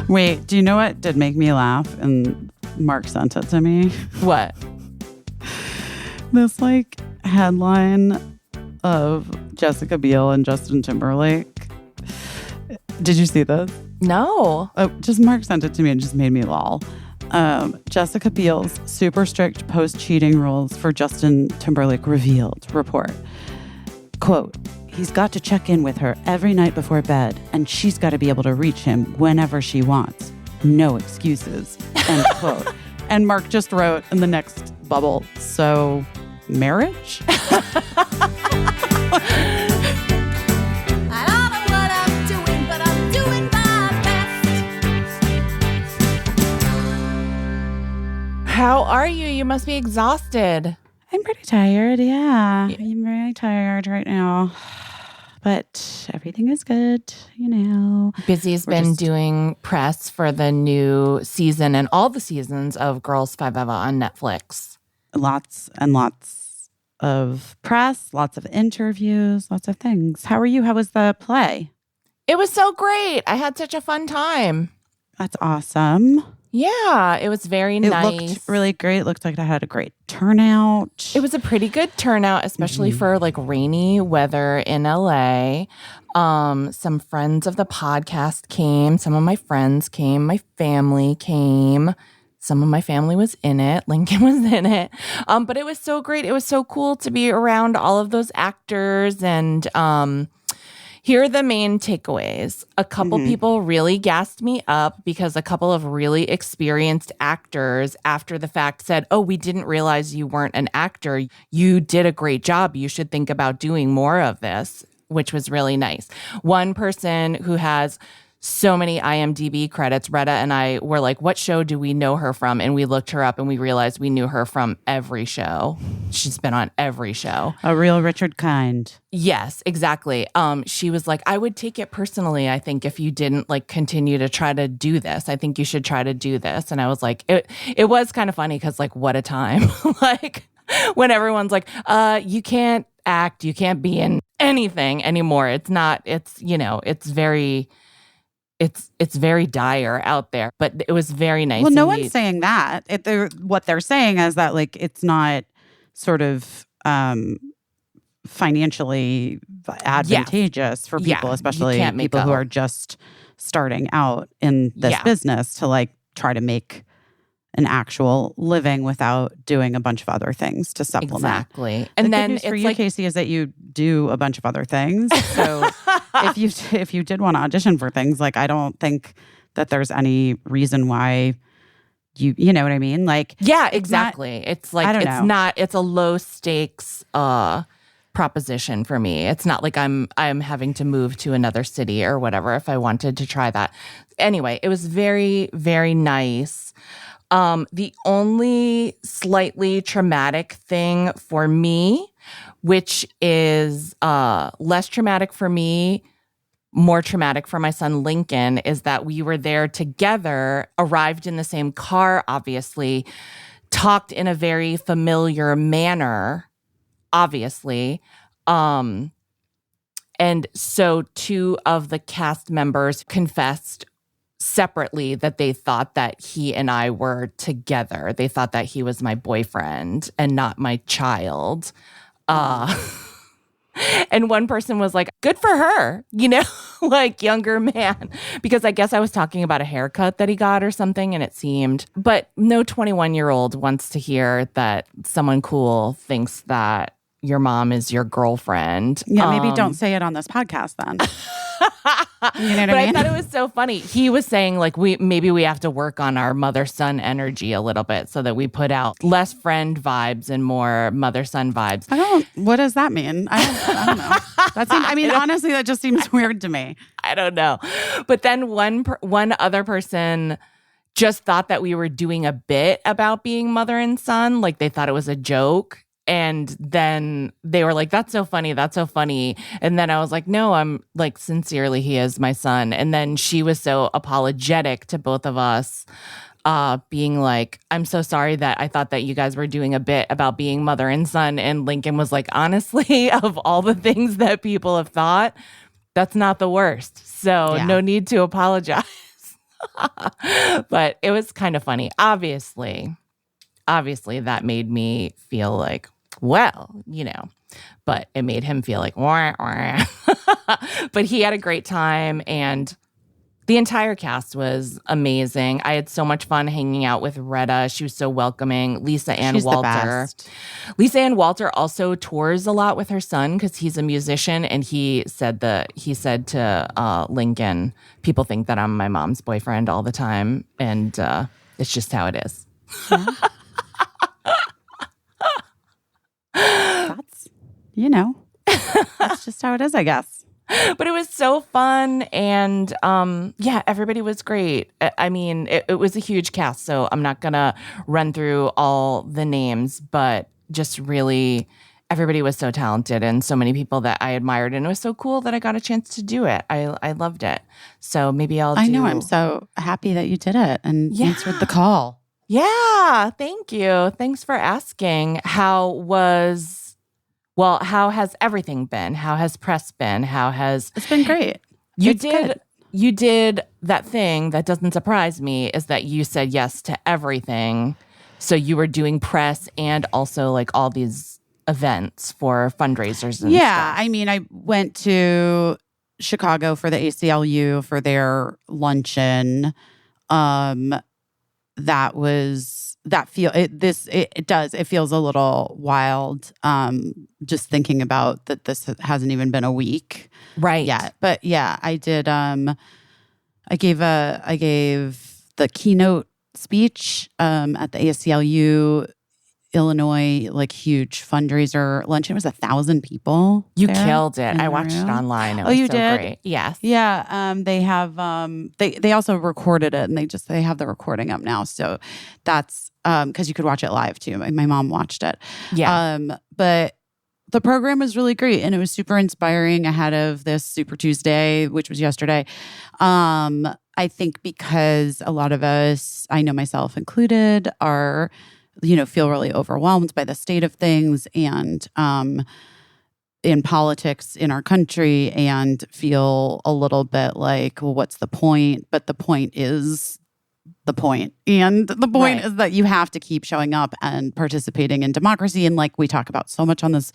Wait, do you know what did make me laugh? And Mark sent it to me. What? This like headline of Jessica Biel and Justin Timberlake. Did you see this? No. Oh, just Mark sent it to me and just made me lol. Jessica Biel's super strict post-cheating rules for Justin Timberlake revealed. Report. Quote, he's got to check in with her every night before bed, and she's got to be able to reach him whenever she wants. No excuses. End quote. And Mark just wrote in the next bubble, so marriage? How are you? You must be exhausted. I'm pretty tired, yeah. I'm very tired right now. But everything is good, you know. Busy's been doing press for the new season and all the seasons of Girls 5 Eva on Netflix. Lots and lots of press, lots of interviews, lots of things. How are you? How was the play? It was so great. I had such a fun time. That's awesome. Yeah, it was very nice. It looked really great. It looked like it had a great turnout. It was a pretty good turnout, especially for like rainy weather in LA. Some friends of the podcast came. Some of my friends came. My family came. Some of my family was in it. Lincoln was in it. But it was so great. It was so cool to be around all of those actors. And here are the main takeaways. A couple people really gassed me up because a couple of really experienced actors after the fact said, oh, we didn't realize you weren't an actor. You did a great job. You should think about doing more of this, which was really nice. One person who has so many IMDb credits, Retta and I were like, what show do we know her from? And we looked her up and we realized we knew her from every show. She's been on every show. A real Richard Kind. Yes, exactly. She was like, I would take it personally, I think, if you didn't like continue to try to do this. I think you should try to do this. And I was like, it was kind of funny because like, what a time. Like when everyone's like, you can't act, you can't be in anything anymore. It's not, it's, you know, it's very dire out there, but it was very nice. Well, no one's saying that. What they're saying is that like it's not sort of financially advantageous for people, especially people who are just starting out in this business to like try to make an actual living without doing a bunch of other things to supplement. Exactly. And then good news for you, Caissie, is that you do a bunch of other things. So if you did want to audition for things, like I don't think that there's any reason why you know what I mean? Like yeah, exactly. It's like it's a low stakes proposition for me. It's not like I'm having to move to another city or whatever if I wanted to try that. Anyway, it was very, very nice. The only slightly traumatic thing for me, which is less traumatic for me, more traumatic for my son Lincoln, is that we were there together, arrived in the same car, obviously, talked in a very familiar manner, obviously. And so two of the cast members confessed separately that they thought that he and I were together. They thought that he was my boyfriend and not my child. And one person was like, good for her, you know, like younger man, because I guess I was talking about a haircut that he got or something and it seemed, but no 21-year-old wants to hear that someone cool thinks that your mom is your girlfriend. Yeah, maybe don't say it on this podcast then. You know what I mean? I thought it was so funny. He was saying like we have to work on our mother-son energy a little bit so that we put out less friend vibes and more mother-son vibes. What does that mean? I don't know. Honestly, that just seems weird to me. I don't know. But then one other person just thought that we were doing a bit about being mother and son. Like they thought it was a joke. And then they were like, that's so funny. That's so funny. And then I was like, no, I'm like, sincerely, he is my son. And then she was so apologetic to both of us, being like, I'm so sorry that I thought that you guys were doing a bit about being mother and son. And Lincoln was like, honestly, of all the things that people have thought, that's not the worst. So no need to apologize. But it was kind of funny. Obviously that made me feel like, well, but it made him feel like, wah, wah. But he had a great time, and the entire cast was amazing. I had so much fun hanging out with Retta. She was so welcoming. Lisa Ann She's Walter. The best. Lisa Ann Walter also tours a lot with her son because he's a musician, and he said to Lincoln, people think that I'm my mom's boyfriend all the time, and it's just how it is. Yeah. That's just how it is, I guess. But it was so fun, and everybody was great. I mean, it was a huge cast, so I'm not gonna run through all the names, but just really, everybody was so talented, and so many people that I admired, and it was so cool that I got a chance to do it. I loved it. So maybe I know, I'm so happy that you did it and answered the call. Yeah, thank you. Thanks for asking. How has everything been? How has press been? It's been great. You did that thing that doesn't surprise me, is that you said yes to everything. So you were doing press and also like all these events for fundraisers and stuff. I mean, I went to Chicago for the ACLU for their luncheon. It feels a little wild, just thinking about that this hasn't even been a week yet. But yeah, I did. I gave the keynote speech at the ACLU Illinois, like, huge fundraiser luncheon. It was 1,000 people. You killed it. I watched it online. It was you so did? Great. Yes. Yeah. They have they also recorded it, and they have the recording up now. So that's because you could watch it live too. My mom watched it. Yeah. But the program was really great, and it was super inspiring ahead of this Super Tuesday, which was yesterday. I think because a lot of us, I know myself included, are feel really overwhelmed by the state of things and in politics in our country, and feel a little bit like, well, what's the point? But the point is the point. And the point is that you have to keep showing up and participating in democracy. And like we talk about so much on this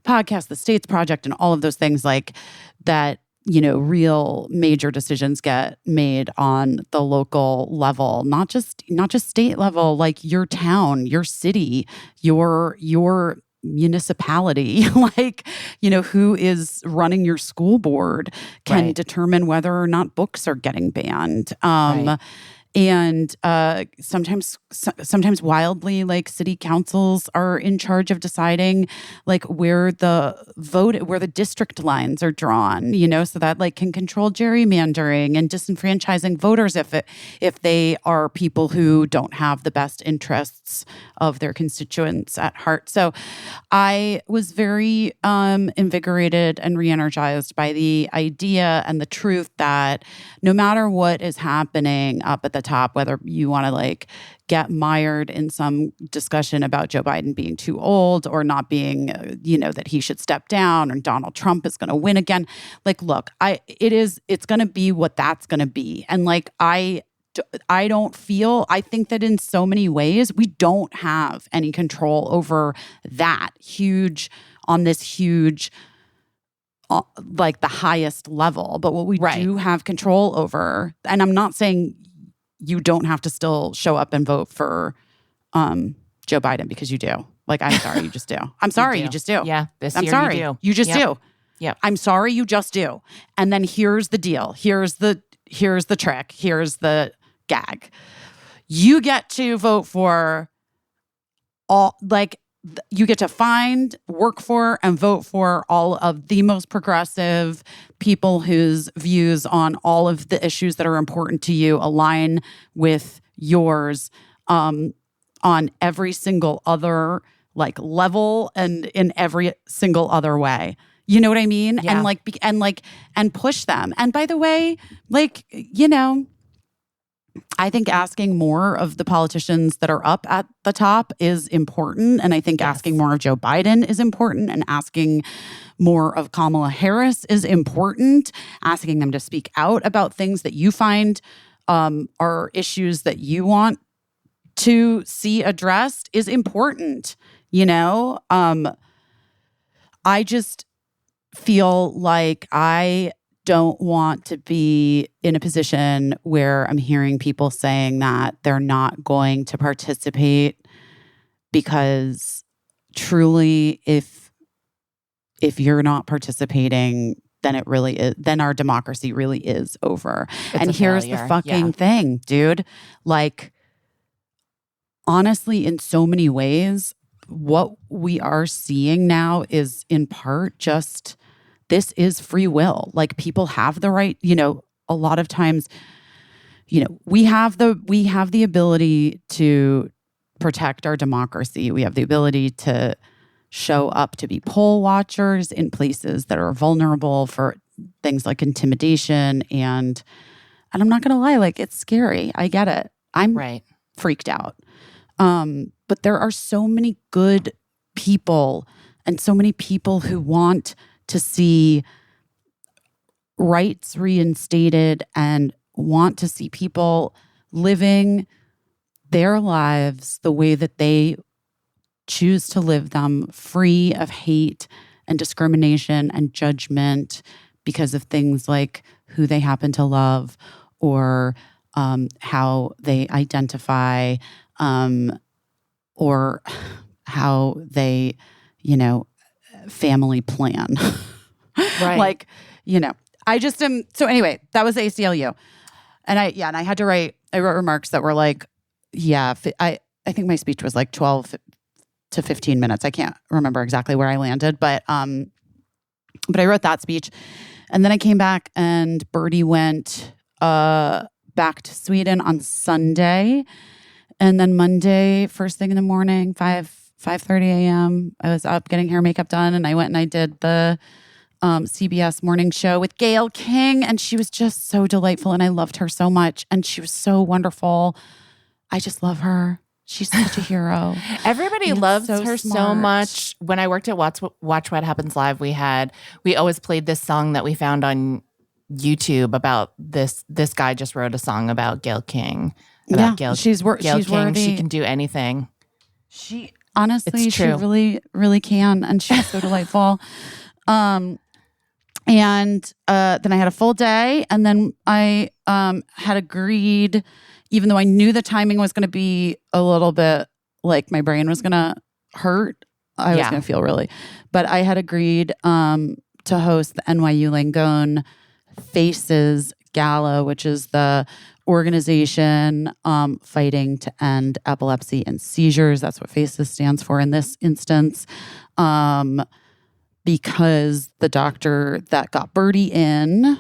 podcast, the States Project and all of those things like that, real major decisions get made on the local level, not just state level, like your town, your city, your municipality, like, who is running your school board can determine whether or not books are getting banned. And sometimes wildly, like, city councils are in charge of deciding like where the district lines are drawn, so that like can control gerrymandering and disenfranchising voters if they are people who don't have the best interests of their constituents at heart. So I was very invigorated and re-energized by the idea and the truth that no matter what is happening up at the top, whether you want to like get mired in some discussion about Joe Biden being too old or not being, that he should step down, or Donald Trump is going to win again. Like, look, it's going to be what that's going to be. And like, I think that in so many ways, we don't have any control over that on this huge, like the highest level. But what we do have control over, and I'm not saying you don't have to still show up and vote for Joe Biden, because you do. Like, I'm sorry, you just do. I'm sorry, you just do. Yeah, I'm sorry, you do. You just do. Yeah. I'm sorry, you just do. And then here's the deal. Here's the trick. Here's the gag. You get to vote for you get to find, work for, and vote for all of the most progressive people whose views on all of the issues that are important to you align with yours on every single other like level and in every single other way. You know what I mean? Yeah. And push them. And by the way, like, I think asking more of the politicians that are up at the top is important. And I think asking more of Joe Biden is important, and asking more of Kamala Harris is important. Asking them to speak out about things that you find are issues that you want to see addressed is important. I just feel like I don't want to be in a position where I'm hearing people saying that they're not going to participate, because truly, if you're not participating, then it really is, then our democracy really is over. It's and here's the fucking thing, dude. Like, honestly, in so many ways, what we are seeing now is in part just, this is free will. Like, people have the right, a lot of times, we have the ability to protect our democracy. We have the ability to show up to be poll watchers in places that are vulnerable for things like intimidation. And I'm not going to lie, like, it's scary. I get it. I'm freaked out. But there are so many good people and so many people who want to see rights reinstated and want to see people living their lives the way that they choose to live them, free of hate and discrimination and judgment because of things like who they happen to love or how they identify, or how they, family plan. Right. Like, I just am. So anyway, that was ACLU. And I had to I wrote remarks that were like, I think my speech was like 12 to 15 minutes. I can't remember exactly where I landed, but I wrote that speech. And then I came back and Birdie went back to Sweden on Sunday. And then Monday, first thing in the morning, 5:30 a.m., I was up getting hair and makeup done. And I went and I did the CBS morning show with Gayle King. And she was just so delightful. And I loved her so much. And she was so wonderful. I just love her. She's such a hero. Everybody loves her so much. When I worked at Watch What Happens Live, we always played this song that we found on YouTube about this guy just wrote a song about Gayle King. She's worthy. She can do anything. She honestly, she really, really can, and she's so delightful. And then I had a full day, and then I had agreed, even though I knew the timing was going to be a little bit like my brain was going to hurt. I was going to feel really, but I had agreed to host the NYU Langone Faces Gala, which is the organization fighting to end epilepsy and seizures. That's what FACES stands for in this instance. Because the doctor that got Birdie in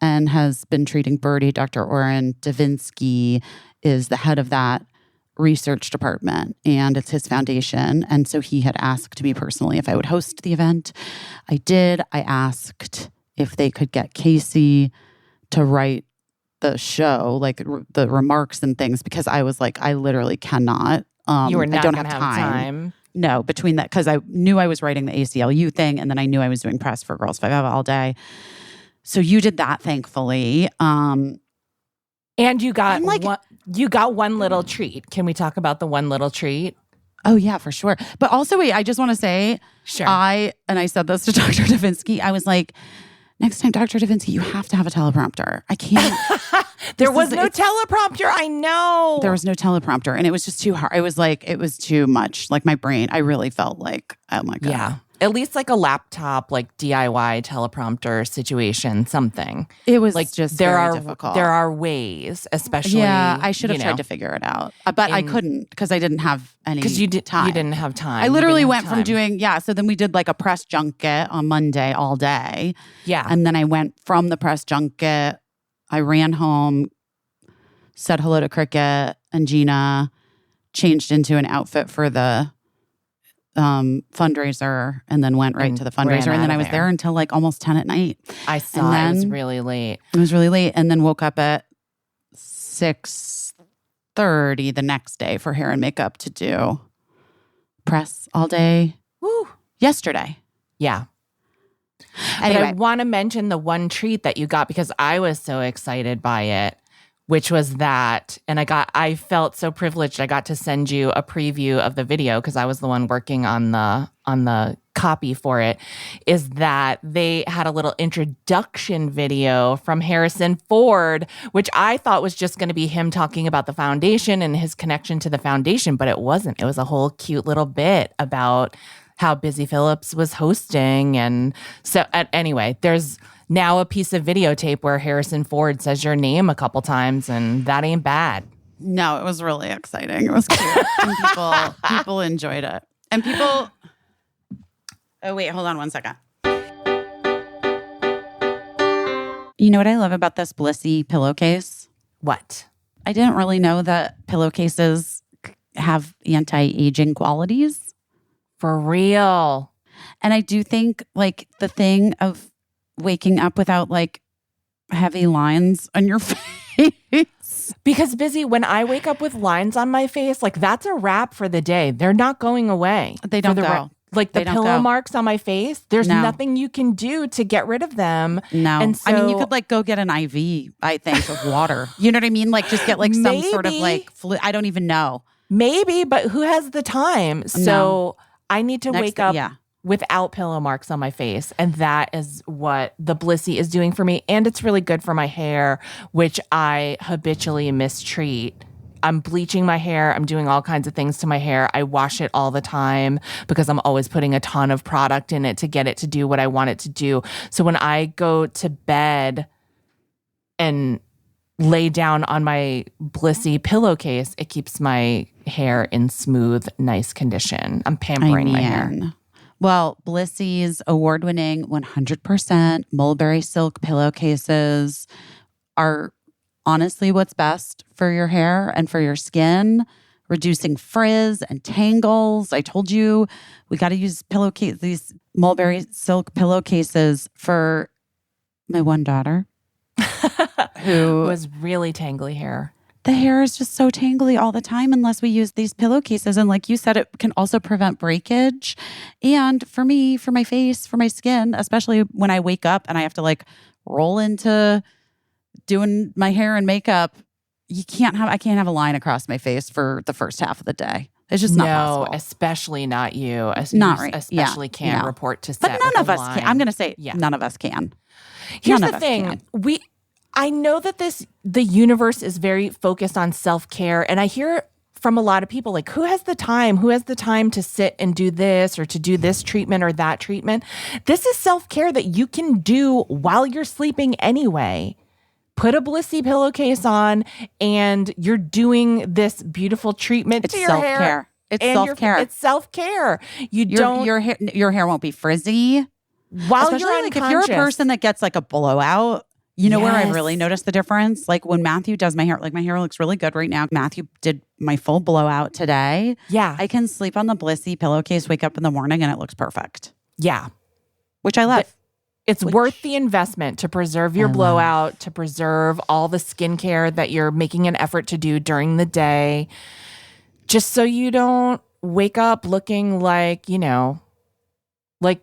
and has been treating Birdie, Dr. Oren Davinsky, is the head of that research department, and it's his foundation. And so he had asked me personally if I would host the event. I did. I asked if they could get Caissie to write the show, like the remarks and things, because I was like, I literally cannot. You were not I don't have time. No, between that, because I knew I was writing the ACLU thing, and then I knew I was doing press for Girls 5 all day. So you did that, thankfully. And you got one little treat. Can we talk about the one little treat? Oh, yeah, for sure. But also, wait, I just want to say, I said this to Dr. Davinsky, I was like, next time, Dr. Davinsky, you have to have a teleprompter. I can't. There was no teleprompter. I know. There was no teleprompter. And it was just too hard. It was too much. Like my brain, I really felt like, oh my God. Yeah. At least like a laptop, like DIY teleprompter situation, something. It was like just very difficult. There are ways, especially. Yeah, I should have tried to figure it out. But I couldn't because I didn't have any time. You didn't have time. I literally went from doing, so then we did like a press junket on Monday all day. Yeah. And then I went from the press junket, I ran home, said hello to Cricket and Gina, changed into an outfit for the fundraiser, and then went right to the fundraiser. And then I was there until like almost 10 at night. I saw it was really late. It was really late. And then woke up at 6:30 the next day for hair and makeup to do press all day. Woo. Yesterday. Yeah. Anyway. But I want to mention the one treat that you got because I was so excited by it which was that. And I felt so privileged. I got to send you a preview of the video because I was the one working on the copy for it, is that they had a little introduction video from Harrison Ford, which I thought was just going to be him talking about the foundation and his connection to the foundation, but it wasn't. It was a whole cute little bit about how Busy Phillips was hosting. And so anyway, there's now a piece of videotape where Harrison Ford says your name a couple times, and that ain't bad. No, it was really exciting. It was cute. And people enjoyed it. And people... Oh, wait, hold on one second. You know what I love about this Blissey pillowcase? What? I didn't really know that pillowcases have anti-aging qualities. For real. And I do think like the thing of waking up without like heavy lines on your face. Because Busy, when I wake up with lines on my face, like that's a wrap for the day. They're not going away. They don't go. Like the pillow marks on my face, there's nothing you can do to get rid of them. No. And so, I mean, you could like go get an IV, I think, of water. You know what I mean? Like just get like some sort of like I don't even know. Maybe, but who has the time? So I need to wake up without pillow marks on my face. And that is what the Blissey is doing for me. And it's really good for my hair, which I habitually mistreat. I'm bleaching my hair. I'm doing all kinds of things to my hair. I wash it all the time because I'm always putting a ton of product in it to get it to do what I want it to do. So when I go to bed and lay down on my Blissey pillowcase, it keeps my hair in smooth, nice condition. I'm pampering my hair. Well, Blissey's award-winning 100% mulberry silk pillowcases are honestly what's best for your hair and for your skin, reducing frizz and tangles. I told you we got to use these mulberry silk pillowcases for my one daughter who was really tangly hair. The hair is just so tangly all the time unless we use these pillowcases. And like you said, it can also prevent breakage. And for me, for my face, for my skin, especially when I wake up and I have to like roll into doing my hair and makeup, I can't have a line across my face for the first half of the day. It's just not possible. No, especially not you. Not right. Especially can't report to set. But none of us can. I'm going to say none of us can. Here's the thing. I know that the universe is very focused on self-care, and I hear from a lot of people like, who has the time? Who has the time to sit and do this or to do this treatment or that treatment? This is self-care that you can do while you're sleeping anyway. Put a Blissey pillowcase on and you're doing this beautiful treatment to your hair. It's self-care. It's self-care. Your hair won't be frizzy. While especially you're like if you're a person that gets like a blowout, you know where I really noticed the difference? Like when Matthew does my hair, like my hair looks really good right now. Matthew did my full blowout today. Yeah. I can sleep on the Blissey pillowcase, wake up in the morning and it looks perfect. Yeah. Which I love. It's worth the investment to preserve your blowout, to preserve all the skincare that you're making an effort to do during the day, just so you don't wake up looking like, like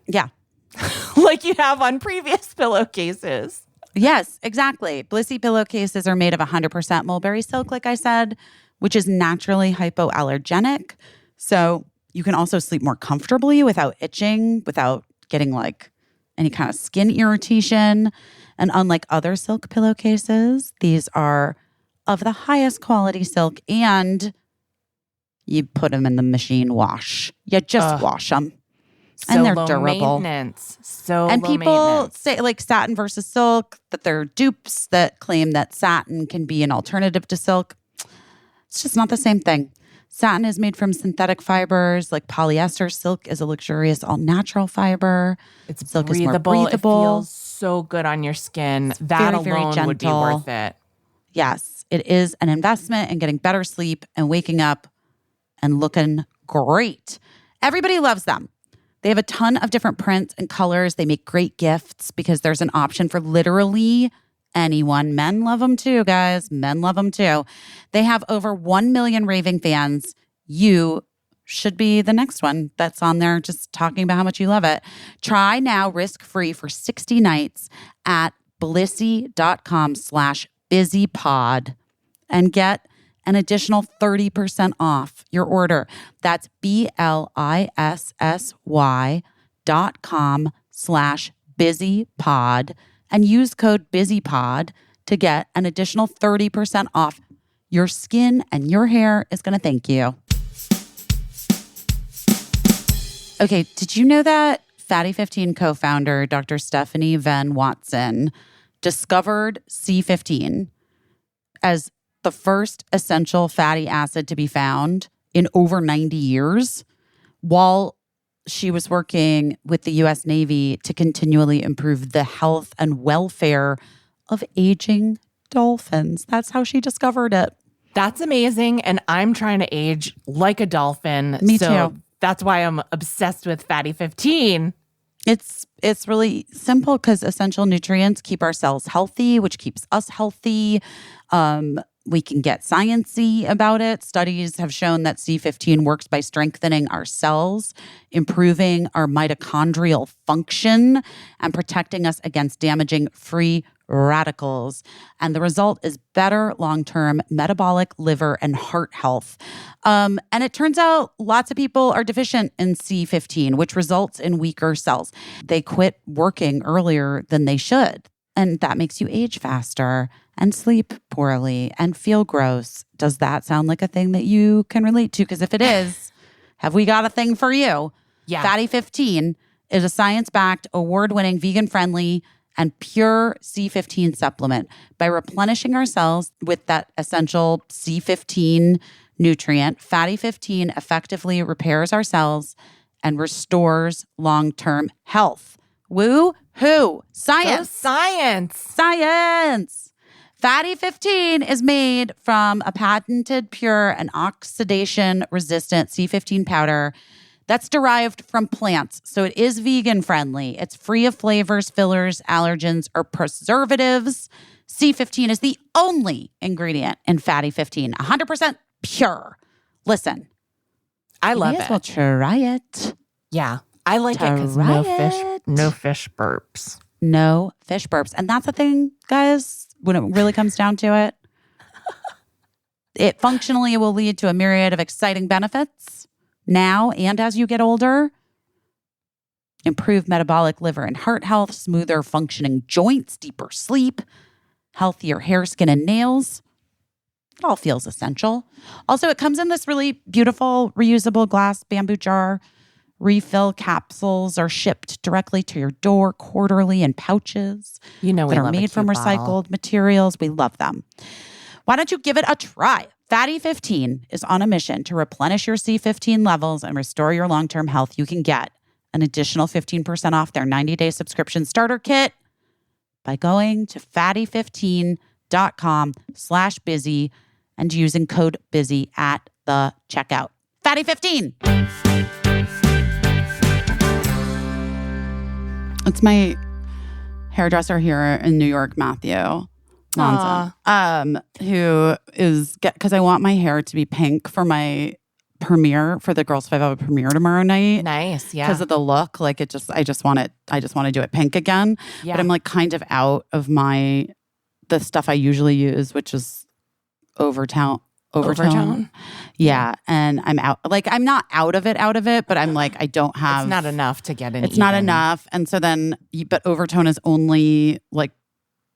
you have on previous pillowcases. Yes, exactly. Blissey pillowcases are made of 100% mulberry silk, like I said, which is naturally hypoallergenic. So you can also sleep more comfortably without itching, without getting like any kind of skin irritation. And unlike other silk pillowcases, these are of the highest quality silk, and you put them in the machine wash. You just wash them. And they're durable. And people say like satin versus silk, that there are dupes that claim that satin can be an alternative to silk. It's just not the same thing. Satin is made from synthetic fibers like polyester. Silk is a luxurious all-natural fiber. Silk is more breathable. It feels so good on your skin. It's that very, alone very would be worth it. Yes, it is an investment in getting better sleep and waking up and looking great. Everybody loves them. They have a ton of different prints and colors. They make great gifts because there's an option for literally anyone. Men love them too, guys. Men love them too. They have over 1 million raving fans. You should be the next one that's on there just talking about how much you love it. Try now risk-free for 60 nights at blissey.com/busypod. and get an additional 30% off your order. That's BLISSY.com/busypod and use code busypod to get an additional 30% off. Your skin and your hair is going to thank you. Okay, did you know that Fatty 15 co-founder Dr. Stephanie Venn Watson discovered C15 as the first essential fatty acid to be found in over 90 years while she was working with the U.S. Navy to continually improve the health and welfare of aging dolphins? That's how she discovered it. That's amazing. And I'm trying to age like a dolphin. Me too. That's why I'm obsessed with Fatty 15. It's really simple because essential nutrients keep our cells healthy, which keeps us healthy. We can get sciencey about it. Studies have shown that C15 works by strengthening our cells, improving our mitochondrial function, and protecting us against damaging free radicals. And the result is better long-term metabolic, liver, and heart health. And it turns out lots of people are deficient in C15, which results in weaker cells. They quit working earlier than they should. And that makes you age faster and sleep poorly and feel gross. Does that sound like a thing that you can relate to? Because if it is, have we got a thing for you? Yeah. Fatty 15 is a science-backed, award-winning, vegan-friendly, and pure C15 supplement. By replenishing our cells with that essential C15 nutrient, Fatty 15 effectively repairs our cells and restores long-term health. Woo-hoo! Science! Go science! Science! Fatty 15 is made from a patented, pure, and oxidation-resistant C15 powder that's derived from plants. So it is vegan-friendly. It's free of flavors, fillers, allergens, or preservatives. C15 is the only ingredient in Fatty 15, 100% pure. Listen. I love it. May as well try it. Yeah. I like it because no fish burps. No fish burps. And that's the thing, guys, when it really comes down to it. It functionally will lead to a myriad of exciting benefits now and as you get older. Improved metabolic, liver, and heart health, smoother functioning joints, deeper sleep, healthier hair, skin, and nails. It all feels essential. Also, it comes in this really beautiful reusable glass bamboo jar. Refill capsules are shipped directly to your door quarterly in pouches that are made from recycled materials. We love them. Why don't you give it a try? Fatty 15 is on a mission to replenish your C15 levels and restore your long-term health. You can get an additional 15% off their 90-day subscription starter kit by going to fatty15.com/busy and using code busy at the checkout. Fatty 15. It's my hairdresser here in New York, Matthew Monson, who is, because I want my hair to be pink for my premiere, for the Girls 5 Hour premiere tomorrow night. Nice, yeah. Because of the look, like I just want to do it pink again. Yeah. But I'm like kind of out of the stuff I usually use, which is overtone. Yeah. And I'm out. Like, I'm not out of it, but I'm like, I don't have. It's not enough to get in. It's not enough. And so then, but overtone is only like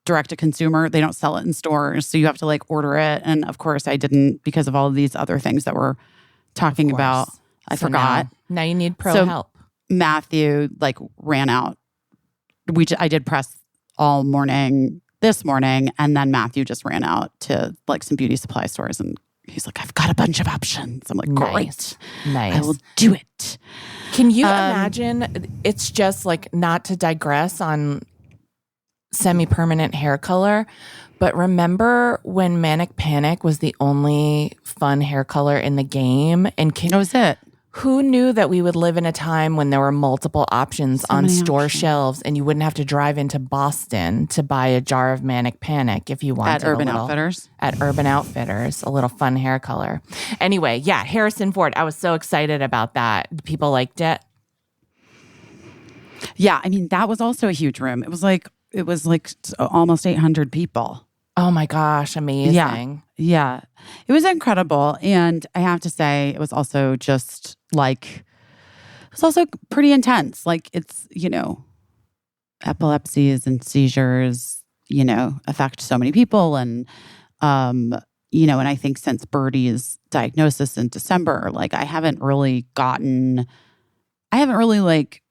direct to consumer. They don't sell it in stores. So you have to like order it. And of course I didn't, because of all of these other things that we're talking about. I forgot. Now you need pro help. Matthew like ran out. I did press all morning this morning. And then Matthew just ran out to like some beauty supply stores and he's like, I've got a bunch of options. I'm like, great. Nice. I will do it. Can you imagine? It's just like, not to digress on semi-permanent hair color, but remember when Manic Panic was the only fun hair color in the game? And that was it. Who knew that we would live in a time when there were multiple options on store shelves and you wouldn't have to drive into Boston to buy a jar of Manic Panic if you wanted At Urban Outfitters? At Urban Outfitters, a little fun hair color. Anyway, yeah, Harrison Ford. I was so excited about that. People liked it. Yeah, I mean, that was also a huge room. It was like almost 800 people. Oh my gosh, amazing. Yeah. It was incredible. And I have to say, it was also just like, it was also pretty intense. Like it's, epilepsies and seizures, affect so many people. And, and I think since Birdie's diagnosis in December, like I haven't really like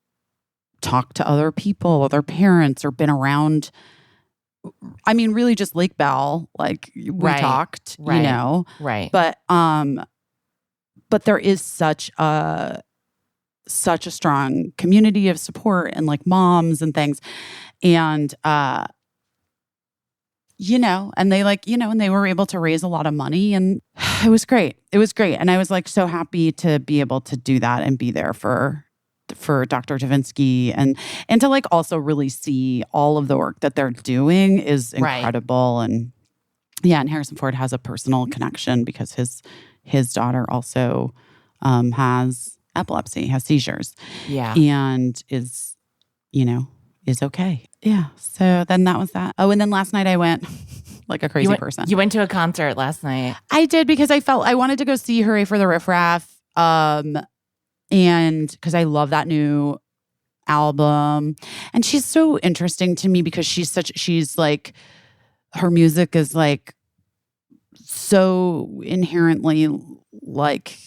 talked to other people, other parents, or been around. I mean, really just Lake Bell, like we talked, Right. But there is such a strong community of support and like moms and things. And, and they and they were able to raise a lot of money, and it was great. And I was like so happy to be able to do that and be there for Dr. Javinsky and to like also really see all of the work that they're doing is incredible. Right. And and Harrison Ford has a personal connection because his daughter also has epilepsy, has seizures. Yeah. And is okay. Yeah. So then that was that. Oh, and then last night I went like a crazy person. You went to a concert last night. I did because I felt I wanted to go see Hooray for the Riff Raff. And because I love that new album. And she's so interesting to me because she's like, her music is like so inherently like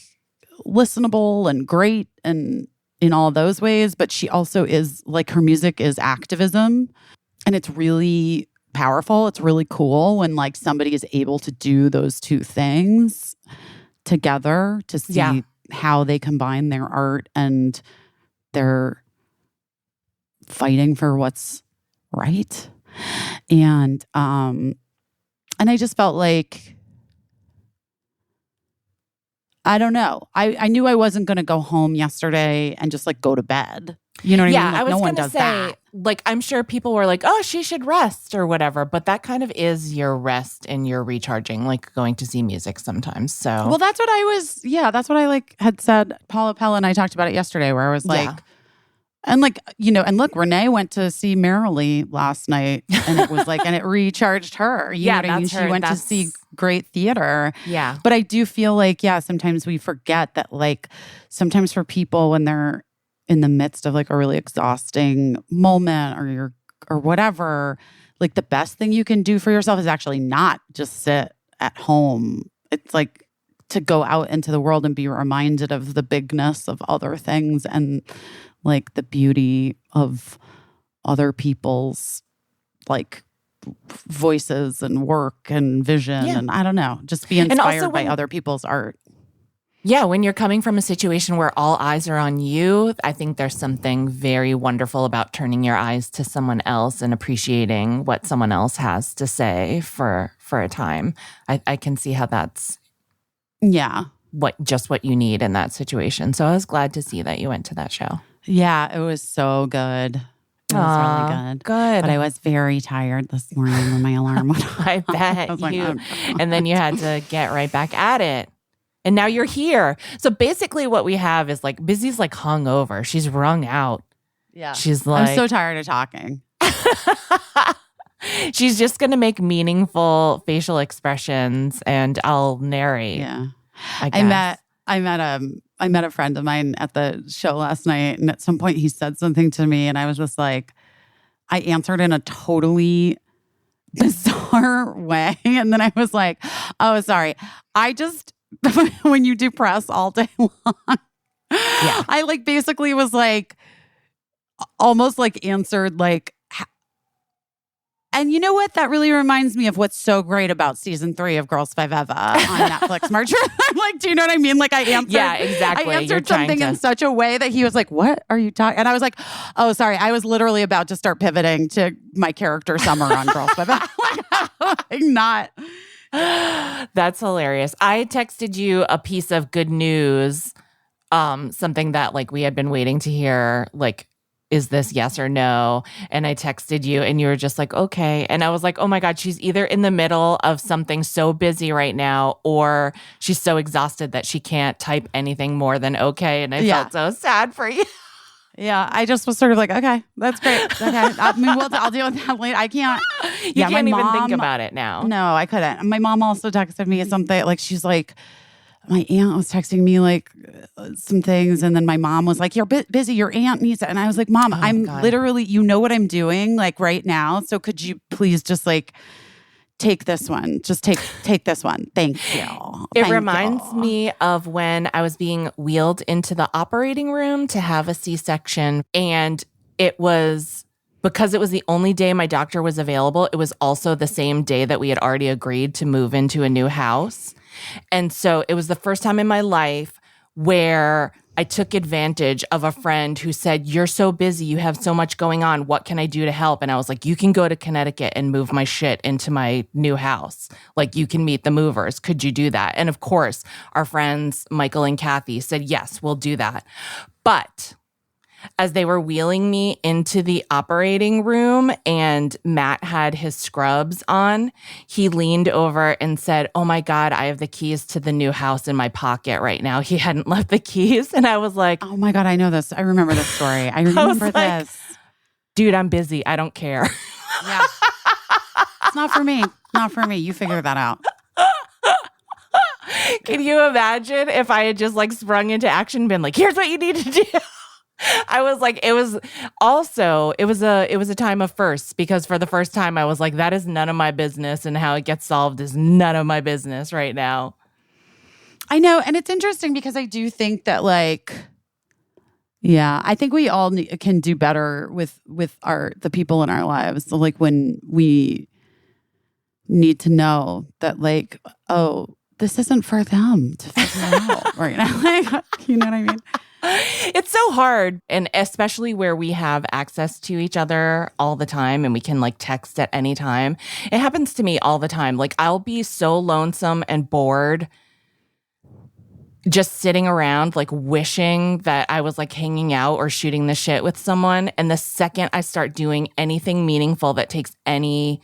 listenable and great and in all those ways. But she also is like, her music is activism, and it's really powerful. It's really cool when like somebody is able to do those two things together to see how they combine their art and their fighting for what's right. And I just felt like, I don't know. I knew I wasn't going to go home yesterday and just like go to bed. You know what I mean? Like, I was no one gonna does say, that. Like, I'm sure people were like, oh, she should rest or whatever. But that kind of is your rest and your recharging, like going to see music sometimes. So, well, that's what I like had said. Paula Pella and I talked about it yesterday where I was like, and like, and look, Renee went to see Merrily last night and it was like, and it recharged her. You know what I mean? She went to see great theater. Yeah. But I do feel like, sometimes we forget that like, sometimes for people when they're in the midst of like a really exhausting moment or whatever, like the best thing you can do for yourself is actually not just sit at home. It's like to go out into the world and be reminded of the bigness of other things and like the beauty of other people's like voices and work and vision. And I don't know, just be inspired by other people's art. Yeah, when you're coming from a situation where all eyes are on you, I think there's something very wonderful about turning your eyes to someone else and appreciating what someone else has to say for a time. I can see how that's what you need in that situation. So I was glad to see that you went to that show. Yeah, it was so good. It was really good. Good. But I was very tired this morning when my alarm went off. I bet and then you had to get right back at it. And now you're here. So basically what we have is like Busy's like hungover. She's wrung out. Yeah. She's like, I'm so tired of talking. She's just going to make meaningful facial expressions and I'll narrate. Yeah. I guess. I met a friend of mine at the show last night, and at some point he said something to me and I was just like, I answered in a totally bizarre way. And then I was like, oh, sorry. When you do press all day long, I like basically was like, almost like answered like, and you know what? That really reminds me of what's so great about season 3 of Girls Five Eva on Netflix, March. Like, do you know what I mean? Like I answered. Yeah, exactly. I answered something in such a way that he was like, what are you talking? And I was like, oh, sorry. I was literally about to start pivoting to my character Summer on Girls Five Eva. like not. That's hilarious. I texted you a piece of good news, something that like we had been waiting to hear, like, is this yes or no? And I texted you and you were just like, okay. And I was like, oh my God, she's either in the middle of something so busy right now or she's so exhausted that she can't type anything more than okay. And I felt so sad for you. Yeah, I just was sort of like, okay, that's great. Okay, I mean, I'll deal with that later. I can't. You can't even think about it now. No, I couldn't. My mom also texted me something. Like, she's like, my aunt was texting me like some things, and then my mom was like, "You're busy. Your aunt needs it." And I was like, "Mom, I'm literally, you know what I'm doing like right now. So could you please just like take this one? Just take this one. Thank you." It reminds me of when I was being wheeled into the operating room to have a C-section, and it was because it was the only day my doctor was available. It was also the same day that we had already agreed to move into a new house. And so it was the first time in my life where I took advantage of a friend who said, "You're so busy. You have so much going on. What can I do to help?" And I was like, "You can go to Connecticut and move my shit into my new house. Like, you can meet the movers. Could you do that?" And of course, our friends, Michael and Kathy, said, "Yes, we'll do that." But as they were wheeling me into the operating room and Matt had his scrubs on, he leaned over and said, "Oh my God, I have the keys to the new house in my pocket right now." He hadn't left the keys. And I was like, "Oh my God, I know this. I remember this story. I remember this. Dude, I'm busy. I don't care." Yeah. It's not for me. Not for me. You figure that out. Can you imagine if I had just like sprung into action and been like, "Here's what you need to do"? I was like, it was a time of firsts, because for the first time I was like, that is none of my business, and how it gets solved is none of my business right now. I know. And it's interesting because I do think that like, yeah, I think we all can do better with the people in our lives. So like when we need to know that like, oh, this isn't for them to figure out right now. Like, you know what I mean? It's so hard, and especially where we have access to each other all the time and we can like text at any time. It happens to me all the time. Like, I'll be so lonesome and bored just sitting around, like wishing that I was like hanging out or shooting the shit with someone. And the second I start doing anything meaningful that takes any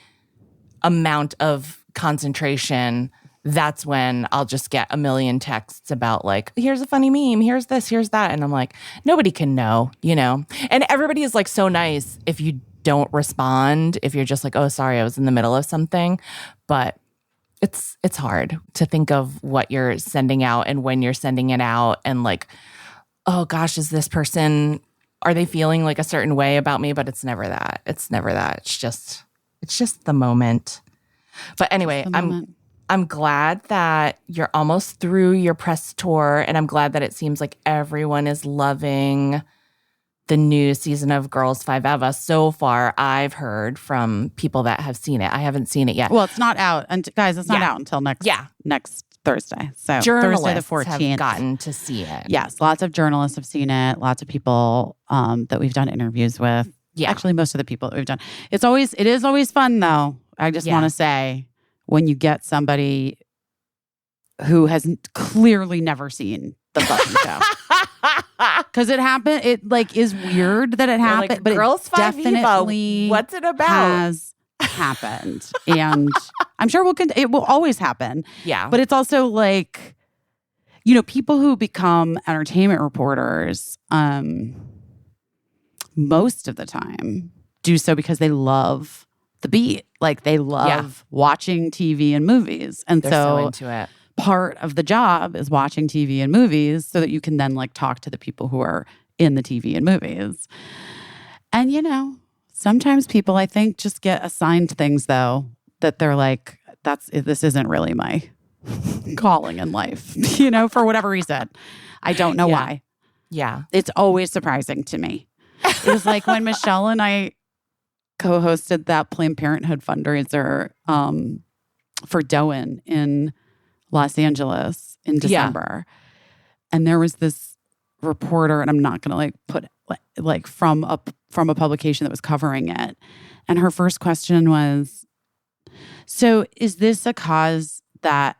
amount of concentration, that's when I'll just get a million texts about like, "Here's a funny meme, here's this, here's that." And I'm like, nobody can know, you know? And everybody is like so nice if you don't respond, if you're just like, "Oh, sorry, I was in the middle of something." But it's hard to think of what you're sending out and when you're sending it out, and like, oh gosh, is this person, are they feeling like a certain way about me? But it's never that. It's never that. It's just the moment. But anyway, I'm glad that you're almost through your press tour, and I'm glad that it seems like everyone is loving the new season of Girls 5 Eva. So far, I've heard from people that have seen it. I haven't seen it yet. Well, it's not out. And guys, it's not out until next Thursday. So journalists Thursday the 14th. have gotten to see it. Yes, lots of journalists have seen it. Lots of people that we've done interviews with. Yeah. Actually, most of the people that we've done. It is always fun, though. I just want to say, when you get somebody who has clearly never seen the fucking show. Because it happened, it like is weird that it happened, like, but Girls it 5 definitely Eva, what's it about? Has happened. And I'm sure it will always happen. Yeah. But it's also like, you know, people who become entertainment reporters, most of the time do so because they love the beat. Like they love watching TV and movies. And they're so into it. Part of the job is watching TV and movies so that you can then like talk to the people who are in the TV and movies. And, you know, sometimes people, I think, just get assigned things, though, that they're like, this isn't really my calling in life, you know, for whatever reason. I don't know why. Yeah. It's always surprising to me. It was like when Michelle and I co-hosted that Planned Parenthood fundraiser for Doen in Los Angeles in December. Yeah. And there was this reporter, and I'm not going to like put like from a publication that was covering it. And her first question was, so is this a cause that,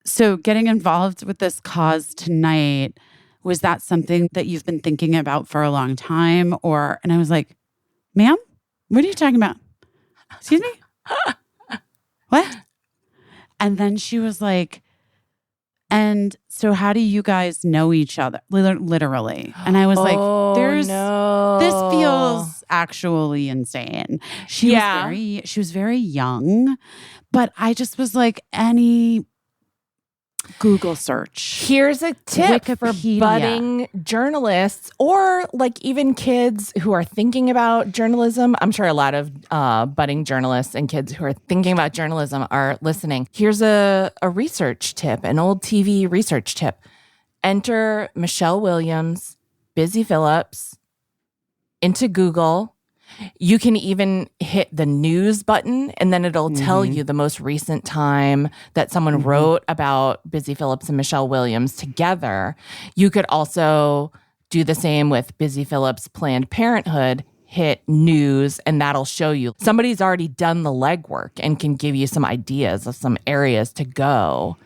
so getting involved with this cause tonight, was that something that you've been thinking about for a long time? And I was like, ma'am, what are you talking about? Excuse me? What? And then she was like, And so how do you guys know each other? Literally. And I was like, this feels actually insane. She was very young, but I just was like, any Google search. Here's a tip for budding journalists or like even kids who are thinking about journalism. I'm sure a lot of budding journalists and kids who are thinking about journalism are listening. Here's a research tip, an old TV research tip. Enter Michelle Williams, Busy Phillips into Google. You can even hit the news button and then it'll tell you the most recent time that someone wrote about Busy Phillips and Michelle Williams together. You could also do the same with Busy Phillips Planned Parenthood, hit news, and that'll show you somebody's already done the legwork and can give you some ideas of some areas to go.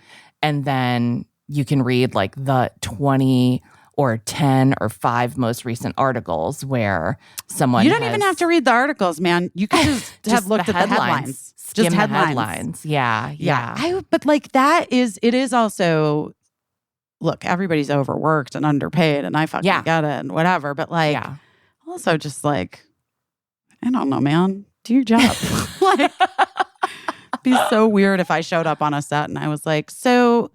And then you can read like the 20 or 10 or 5 most recent articles where someone You don't even have to read the articles, man. You can just have looked at the headlines. Just headlines. Yeah. But like it is also, look, everybody's overworked and underpaid and I fucking get it and whatever. But like, also just like, I don't know, man. Do your job. Like, it'd be so weird if I showed up on a set and I was like, so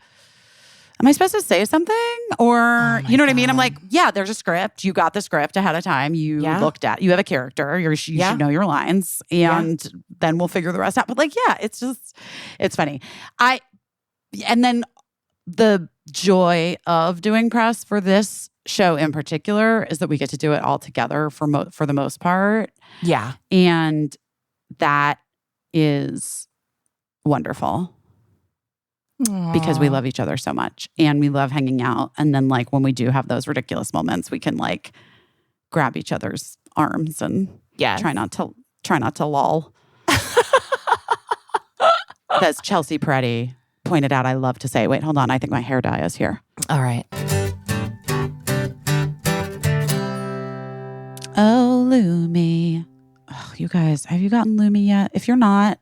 am I supposed to say something? Or, you know what I mean? I'm like, yeah, there's a script. You got the script ahead of time. You looked at, you have a character. You should know your lines and then we'll figure the rest out. But like, it's funny. And then the joy of doing press for this show in particular is that we get to do it all together for the most part. Yeah. And that is wonderful. Aww. Because we love each other so much and we love hanging out. And then like when we do have those ridiculous moments, we can like grab each other's arms and try not to lull. As Chelsea Peretti pointed out, I love to say, wait, hold on. I think my hair dye is here. All right. Oh, Lumi. Oh, you guys, have you gotten Lumi yet? If you're not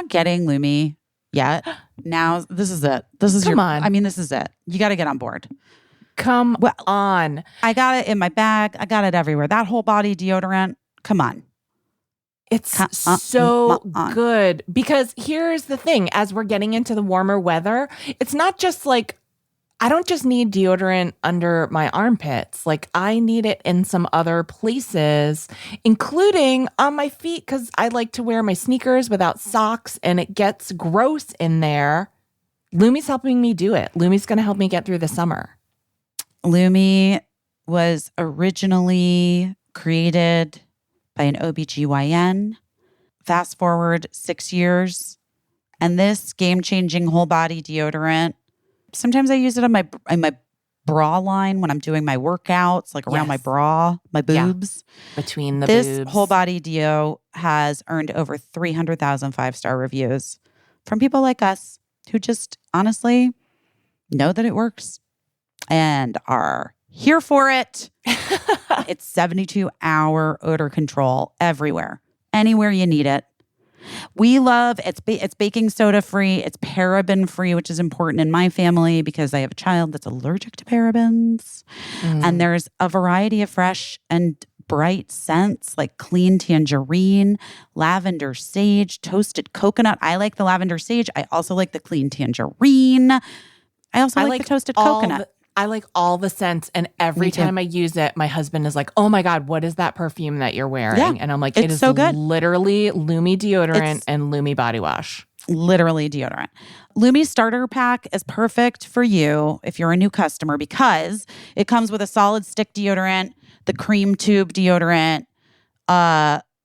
getting Lumi yet, now this is it. This is this is it. You got to get on board. Come on. I got it in my bag. I got it everywhere. That whole body deodorant. Come on. It's so good because here's the thing. As we're getting into the warmer weather, it's not just like, I don't just need deodorant under my armpits. Like I need it in some other places, including on my feet because I like to wear my sneakers without socks and it gets gross in there. Lumi's helping me do it. Lumi's going to help me get through the summer. Lumi was originally created by an OBGYN. Fast forward 6 years, and this game-changing whole body deodorant, sometimes I use it on my bra line when I'm doing my workouts, like around my bra, my boobs. Yeah. Between the boobs. This whole body deo has earned over 300,000 5-star reviews from people like us who just honestly know that it works and are here for it. It's 72-hour odor control everywhere, anywhere you need it. We love it's baking soda free. It's paraben free, which is important in my family because I have a child that's allergic to parabens. And there's a variety of fresh and bright scents like clean tangerine, lavender sage, toasted coconut. I like the lavender sage. I also like the clean tangerine. I also like the toasted coconut. I like all the scents, and every time I use it, my husband is like, "Oh my God, what is that perfume that you're wearing?" Yeah, and I'm like, "It is so good. Literally Lumi deodorant and Lumi body wash." Literally deodorant. Lumi starter pack is perfect for you if you're a new customer because it comes with a solid stick deodorant, the cream tube deodorant,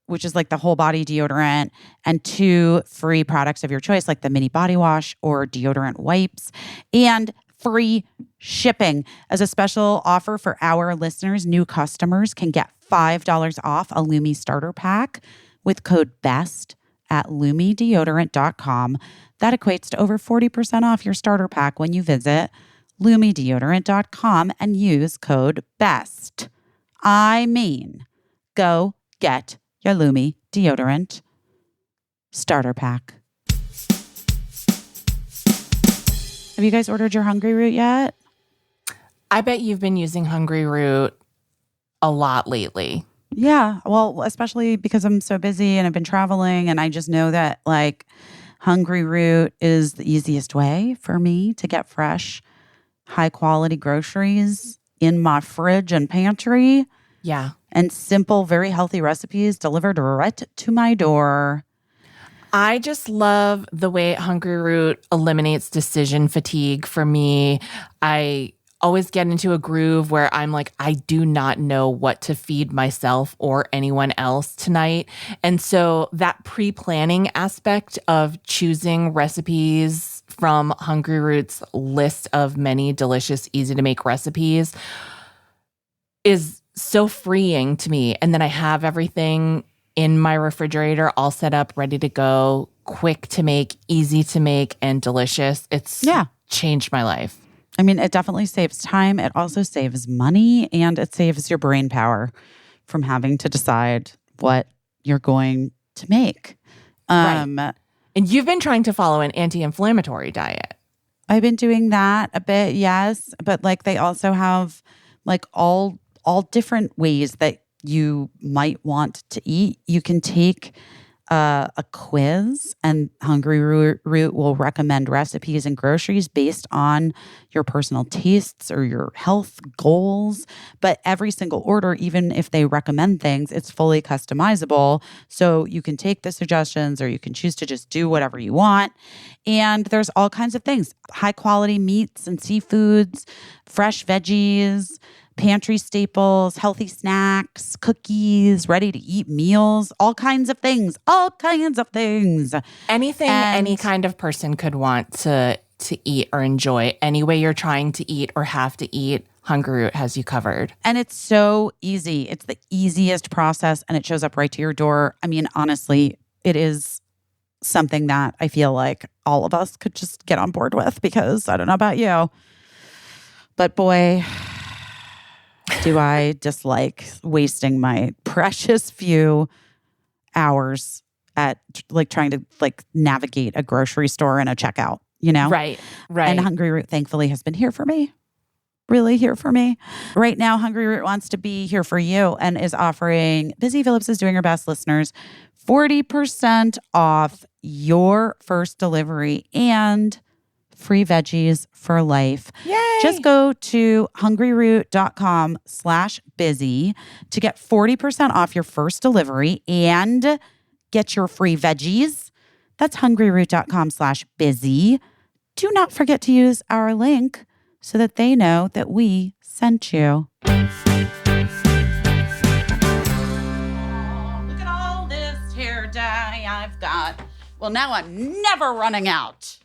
which is like the whole body deodorant, and 2 free products of your choice, like the mini body wash or deodorant wipes, and free shipping. As a special offer for our listeners, new customers can get $5 off a Lumi starter pack with code BEST at lumideodorant.com. That equates to over 40% off your starter pack when you visit lumideodorant.com and use code BEST. I mean, go get your Lumi deodorant starter pack. Have you guys ordered your Hungry Root yet? I bet you've been using Hungry Root a lot lately. Yeah. Well, especially because I'm so busy and I've been traveling, and I just know that like Hungry Root is the easiest way for me to get fresh, high quality groceries in my fridge and pantry. Yeah. And simple, very healthy recipes delivered right to my door. I just love the way Hungry Root eliminates decision fatigue for me. I always get into a groove where I'm like, I do not know what to feed myself or anyone else tonight. And so that pre-planning aspect of choosing recipes from Hungry Root's list of many delicious, easy to make recipes is so freeing to me. And then I have everything in my refrigerator all set up, ready to go, quick to make, easy to make, and delicious. It's changed my life. I mean, it definitely saves time. It also saves money, and it saves your brain power from having to decide what you're going to make. Right. And you've been trying to follow an anti-inflammatory diet. I've been doing that a bit, yes. But like they also have like all different ways that you might want to eat. You can take a quiz, and Hungry Root will recommend recipes and groceries based on your personal tastes or your health goals. But every single order, even if they recommend things, it's fully customizable. So you can take the suggestions or you can choose to just do whatever you want. And there's all kinds of things, high quality meats and seafoods, fresh veggies, pantry staples, healthy snacks, cookies, ready to eat meals, all kinds of things. Anything any kind of person could want to eat or enjoy. Any way you're trying to eat or have to eat, Hungry Root has you covered. And it's so easy. It's the easiest process, and it shows up right to your door. I mean, honestly, it is something that I feel like all of us could just get on board with, because I don't know about you, but boy, do I dislike wasting my precious few hours at like trying to like navigate a grocery store and a checkout, you know? Right. And Hungry Root thankfully has been here for me. Really here for me. Right now, Hungry Root wants to be here for you and is offering Busy Phillips is Doing Her Best listeners 40% off your first delivery and free veggies for life. Yay! Just go to hungryroot.com/busy to get 40% off your first delivery and get your free veggies. That's hungryroot.com/busy. Do not forget to use our link so that they know that we sent you. Look at all this hair dye I've got. Well, now I'm never running out.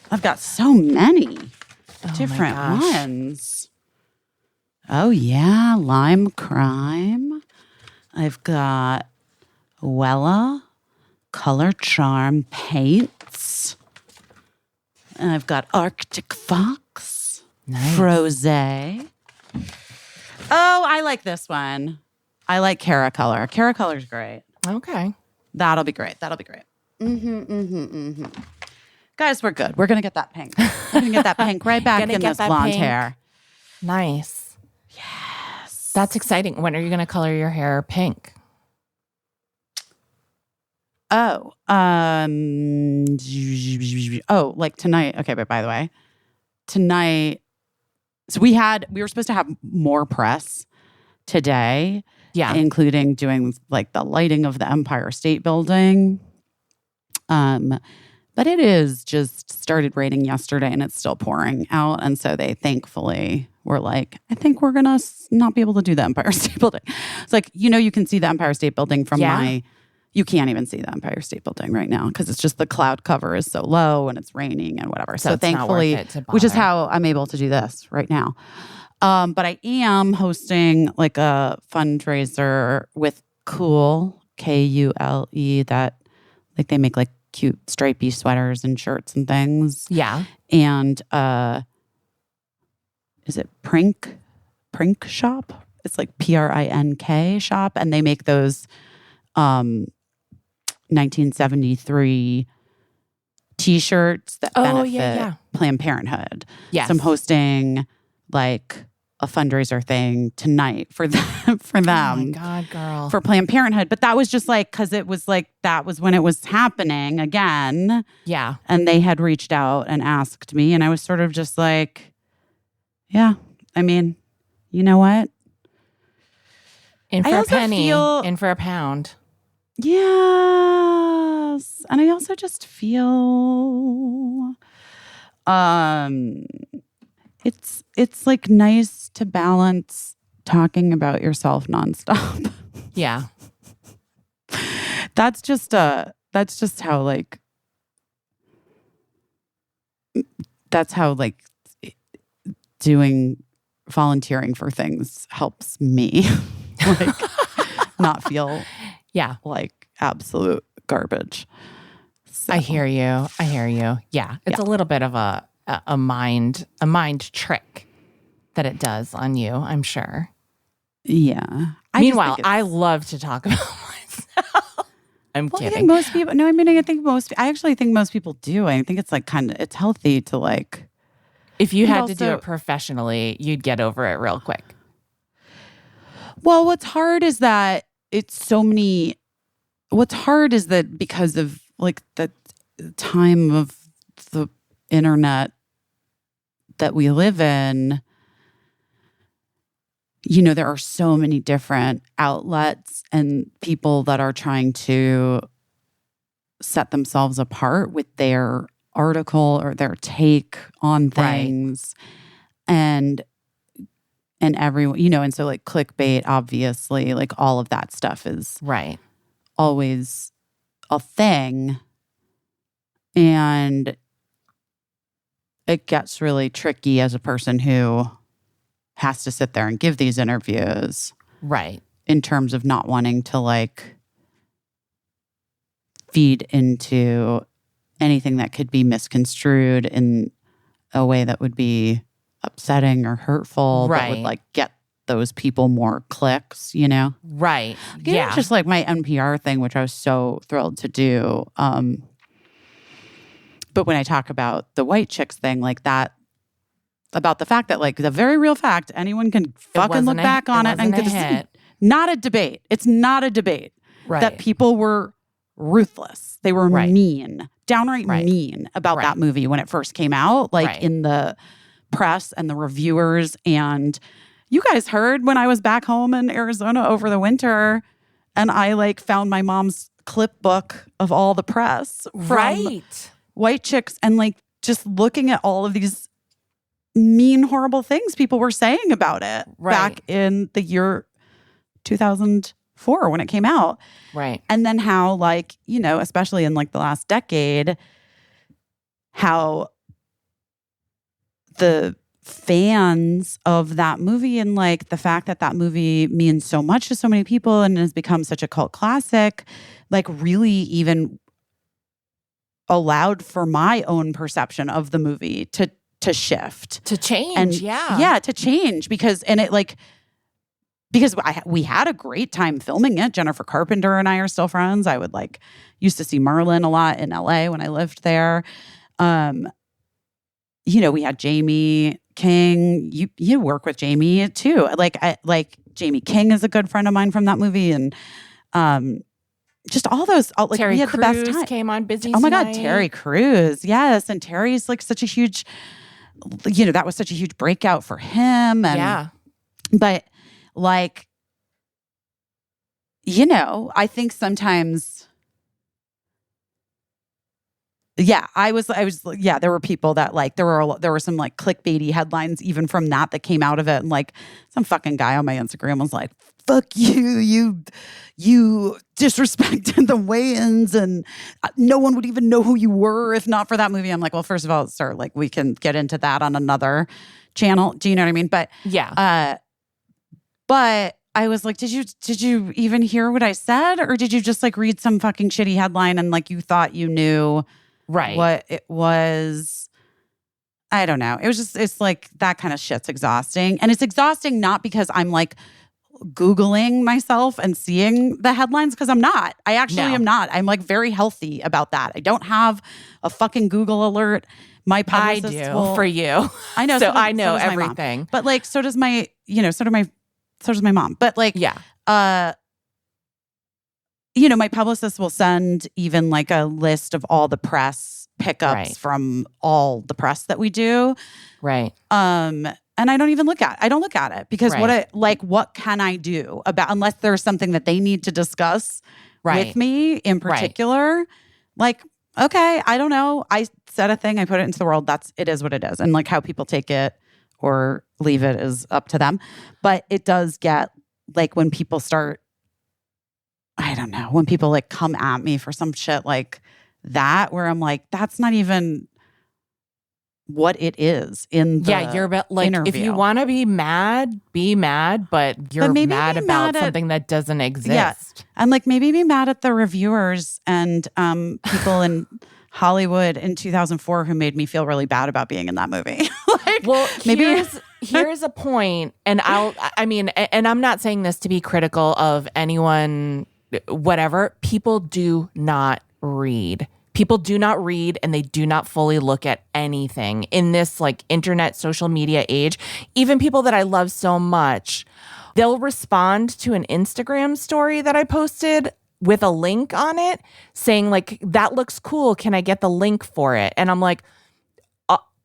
I've got so many different ones. Oh, yeah. Lime Crime. I've got Wella Color Charm Paints. And I've got Arctic Fox. Nice. Frosé. Oh, I like this one. I like Cara Color. Cara Color's great. Okay. That'll be great. Guys, we're good. We're going to get that pink. We're going to get that pink right back in this blonde hair. Nice. Yes. That's exciting. When are you going to color your hair pink? Oh, like tonight. Okay, but by the way, tonight, so we were supposed to have more press today. Yeah. Including doing like the lighting of the Empire State Building. But it is just started raining yesterday and it's still pouring out. And so they thankfully were like, I think we're going to not be able to do the Empire State Building. It's like, you can see the Empire State Building from you can't even see the Empire State Building right now because it's just the cloud cover is so low and it's raining and whatever. So thankfully, which is how I'm able to do this right now. But I am hosting like a fundraiser with Cool, Kule, that like they make like cute stripy sweaters and shirts and things. Yeah. And is it Prink Shop? It's like PRINK shop. And they make those 1973 T-shirts that benefit Planned Parenthood. Yes. So I'm hosting like a fundraiser thing tonight for them. Oh my God, girl. For Planned Parenthood. But that was just like, because it was like, that was when it was happening again. Yeah. And they had reached out and asked me. And I was sort of just like, yeah, I mean, you know what? In for a penny, in for a pound. Yes. And I also just feel it's like nice to balance talking about yourself nonstop. Yeah. That's just how like doing volunteering for things helps me like not feel like absolute garbage. So. I hear you. Yeah. It's a little bit of a mind trick that it does on you, I'm sure. Yeah. Meanwhile, I love to talk about myself. I'm kidding. I think most people, no, I mean, I actually think most people do. I think it's like it's healthy to like. If you had to do it professionally, you'd get over it real quick. Well, what's hard is that because of like the time of the internet that we live in, you know, there are so many different outlets and people that are trying to set themselves apart with their article or their take on things. Right. And everyone, you know, and so like clickbait, obviously, like all of that stuff is always a thing. And it gets really tricky as a person who has to sit there and give these interviews. Right. In terms of not wanting to like feed into anything that could be misconstrued in a way that would be upsetting or hurtful, that would like get those people more clicks, you know? Right. Yeah. Just like my NPR thing, which I was so thrilled to do. But when I talk about the white chicks thing, like that, about the fact that like the very real fact, anyone can fucking look back on it and it's not a debate. It's not a debate. Right. That people were ruthless. They were mean, downright mean about that movie when it first came out, like in the press and the reviewers. And you guys heard when I was back home in Arizona over the winter and I like found my mom's clip book of all the press from white chicks and like just looking at all of these mean, horrible things people were saying about it back in the year 2004 when it came out. Right. And then how like, you know, especially in like the last decade, how the fans of that movie and like the fact that that movie means so much to so many people and has become such a cult classic, like really even allowed for my own perception of the movie to shift, to change, and to change because we had a great time filming it. Jennifer Carpenter and I are still friends. I would like used to see Merlin a lot in LA when I lived there. You know, we had Jamie King. You work with Jamie too. Like Jamie King is a good friend of mine from that movie, and just all those. Like Terry we had Crews the best time. Came on Busy. Oh my God, Terry Crews. Yes, and Terry's like such a huge. You know, that was such a huge breakout for him. And, but like, you know, I think sometimes, I was, there were people that like, there were some like clickbaity headlines even from that came out of it. And like some fucking guy on my Instagram was like, fuck you disrespected the weigh-ins and no one would even know who you were if not for that movie. I'm like, well, first of all, sir, like we can get into that on another channel. Do you know what I mean? But but I was like, did you even hear what I said? Or did you just like read some fucking shitty headline and like you thought you knew what it was? I don't know. It's like that kind of shit's exhausting. And it's exhausting not because I'm like Googling myself and seeing the headlines because I'm not. I actually am not. I'm like very healthy about that. I don't have a fucking Google alert. My publicist I do for you. I know. So I know everything. But like, so does my mom. But like, my publicist will send even like a list of all the press pickups from all the press that we do. Right. And I don't even look at it because what can I do about, unless there's something that they need to discuss with me in particular, like, okay, I don't know. I said a thing, I put it into the world. It is what it is. And like how people take it or leave it is up to them. But it does get like when people start, I don't know, when people like come at me for some shit like that, where I'm like, that's not even what it is in the you're like interview. If you want to be mad, but you're mad about something that doesn't exist. Yeah. And like maybe be mad at the reviewers and people in Hollywood in 2004 who made me feel really bad about being in that movie. Here's a point, and and I'm not saying this to be critical of anyone, whatever. People do not read. People do not read, and they do not fully look at anything in this like internet social media age. Even people that I love so much, they'll respond to an Instagram story that I posted with a link on it saying like, that looks cool. Can I get the link for it? And I'm like,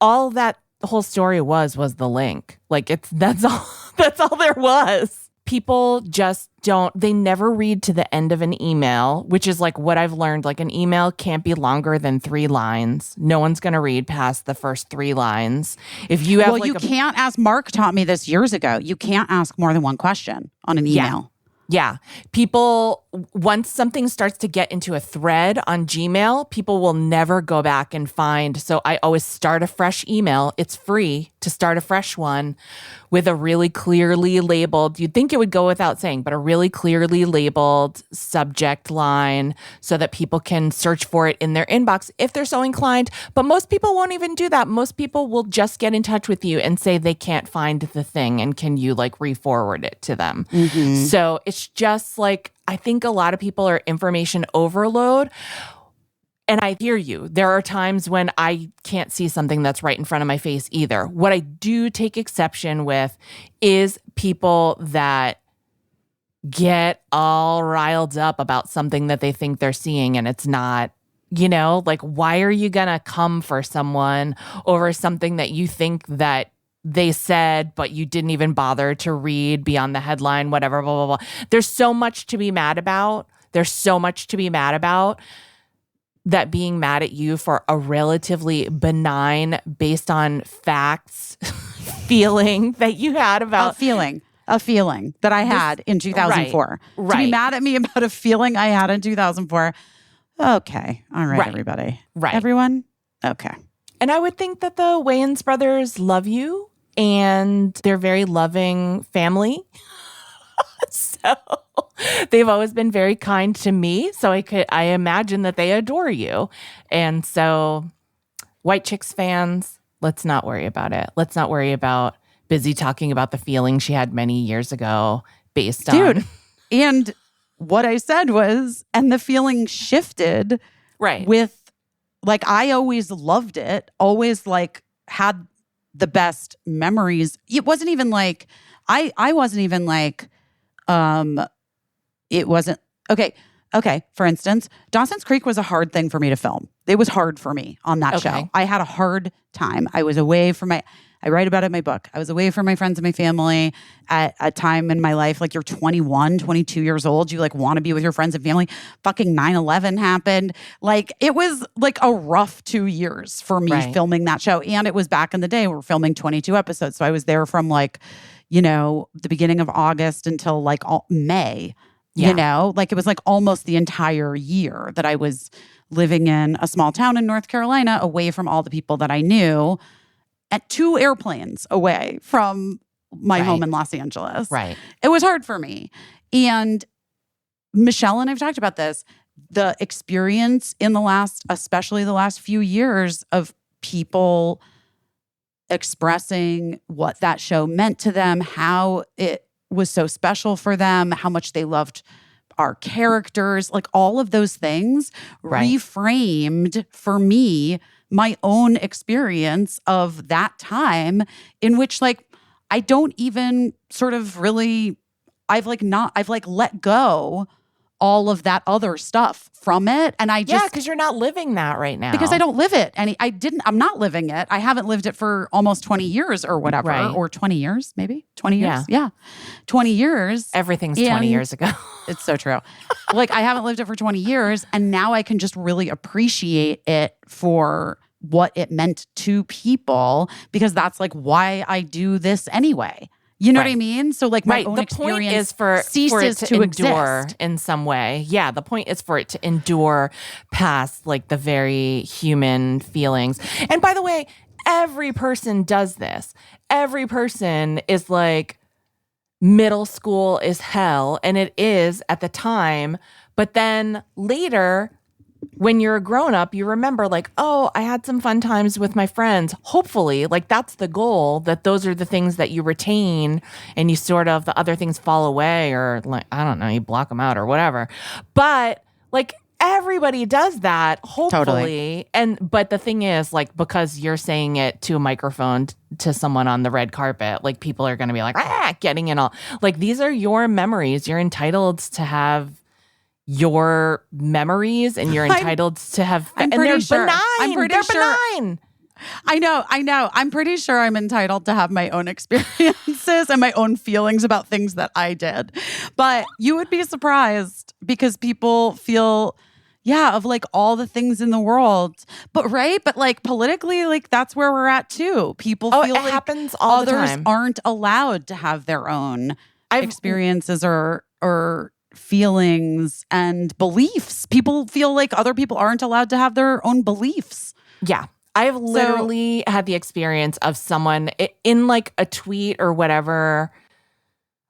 all that the whole story was the link. Like that's all there was. People just they never read to the end of an email, which is like what I've learned. Like an email can't be longer than 3 lines. No one's going to read past the first 3 lines. If you have you can't ask, Mark taught me this years ago. You can't ask more than one question on an email. Yeah. People, once something starts to get into a thread on Gmail, people will never go back and find. So I always start a fresh email. It's free to start a fresh one with a really clearly labeled, you'd think it would go without saying, but a really clearly labeled subject line so that people can search for it in their inbox if they're so inclined. But most people won't even do that. Most people will just get in touch with you and say they can't find the thing and can you like re-forward it to them. Mm-hmm. So it's just like, I think a lot of people are information overload. And I hear you. There are times when I can't see something that's right in front of my face either. What I do take exception with is people that get all riled up about something that they think they're seeing and it's not, like, why are you going to come for someone over something that you think that they said, but you didn't even bother to read beyond the headline, whatever, blah, blah, blah. There's so much to be mad about. That being mad at you for a relatively benign, based on facts, feeling that you had about... A feeling that I had in 2004. Right. To be mad at me about a feeling I had in 2004. Okay. All right, everybody. Right. Everyone? Okay. And I would think that the Wayans brothers love you, and they're very loving family. So... they've always been very kind to me, so I imagine that they adore you. And so, White Chicks fans, let's not worry about it. Let's not worry about Busy talking about the feeling she had many years ago based on... Dude, and what I said was, and the feeling shifted. Right. With, like, I always loved it, always, like, had the best memories. It wasn't even like, I wasn't even like... It wasn't okay. For instance, Dawson's Creek was a hard thing for me to film. It was hard for me on that show. I had a hard time. I was away from I write about it in my book. I was away from my friends and my family at a time in my life. Like, you're 21, 22 years old. You like want to be with your friends and family. Fucking 9/11 happened. Like, it was like a rough 2 years for me filming that show. And it was back in the day. We're filming 22 episodes. So I was there from like, the beginning of August until like May. Yeah. Like, it was like almost the entire year that I was living in a small town in North Carolina, away from all the people that I knew, at 2 airplanes away from my home in Los Angeles. Right. It was hard for me. And Michelle and I've talked about this, the experience in especially the last few years of people expressing what that show meant to them, how it was so special for them, how much they loved our characters, like all of those things reframed for me my own experience of that time in which like I don't even sort of really I've let go all of that other stuff from it. And I just... Yeah, because you're not living that right now. Because I don't live it. And I'm not living it. I haven't lived it for almost 20 years or whatever. Right. Or 20 years, maybe? 20 years? Yeah. 20 years. Everything's 20 years ago. It's so true. Like, I haven't lived it for 20 years. And now I can just really appreciate it for what it meant to people. Because that's like why I do this anyway. You know what I mean? So like my own experience point is for it to endure in some way. Yeah, the point is for it to endure past like the very human feelings. And by the way, every person does this. Every person is like, middle school is hell, and it is at the time. But then later, when you're a grown-up, you remember like, oh, I had some fun times with my friends. Hopefully, like that's the goal, that those are the things that you retain and you sort of, the other things fall away or like, I don't know, you block them out or whatever. But like everybody does that, hopefully. Totally. But the thing is like, because you're saying it to a microphone to someone on the red carpet, like people are going to be like, getting in all, like these are your memories. You're entitled to have your memories and you're entitled to have and they're benign. They're benign. I know. I'm pretty sure I'm entitled to have my own experiences and my own feelings about things that I did. But you would be surprised because people feel of like all the things in the world. But like politically, like that's where we're at too. People feel like happens all the others time. Aren't allowed to have their own experiences or feelings and beliefs. People feel like other people aren't allowed to have their own beliefs. Yeah. I've literally had the experience of someone in like a tweet or whatever,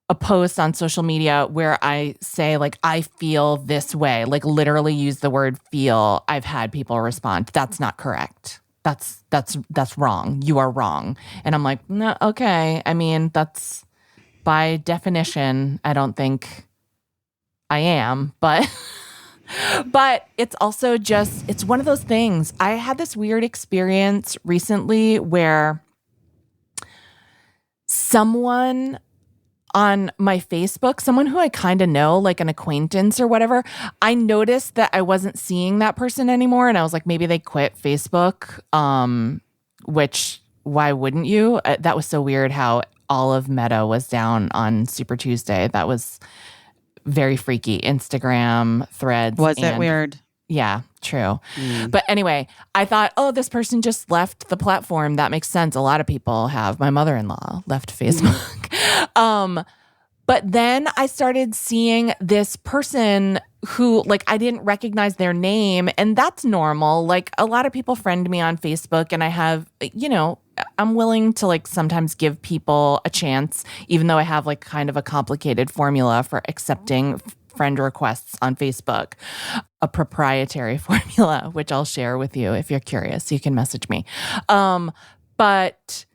a post on social media where I say like, I feel this way, like literally use the word feel. I've had people respond, that's not correct. That's wrong. You are wrong. And I'm like, no, okay. I mean, that's by definition, I don't think I am, but it's also just, it's one of those things. I had this weird experience recently where someone on my Facebook, someone who I kind of know, like an acquaintance or whatever, I noticed that I wasn't seeing that person anymore. And I was like, maybe they quit Facebook, which why wouldn't you? That was so weird how all of Meta was down on Super Tuesday. That was very freaky. Instagram, Threads. Was it weird? Yeah, true. But anyway, I thought, oh, this person just left the platform. That makes sense. A lot of people have. My mother-in-law left Facebook. But then I started seeing this person who, like, I didn't recognize their name. And that's normal. Like, a lot of people friend me on Facebook, and I have, you know, I'm willing to like sometimes give people a chance, even though I have like kind of a complicated formula for accepting friend requests on Facebook, a proprietary formula, which I'll share with you if you're curious. You can message me. But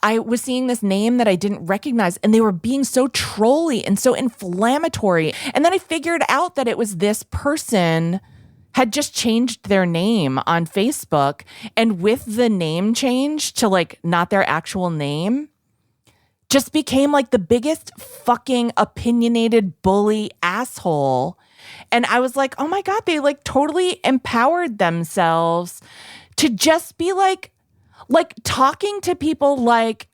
I was seeing this name that I didn't recognize, and they were being so trolly and so inflammatory. And then I figured out that it was this person had just changed their name on Facebook, and with the name change to like not their actual name, just became like the biggest fucking opinionated bully asshole. And I was like, oh my God, they like totally empowered themselves to just be like talking to people like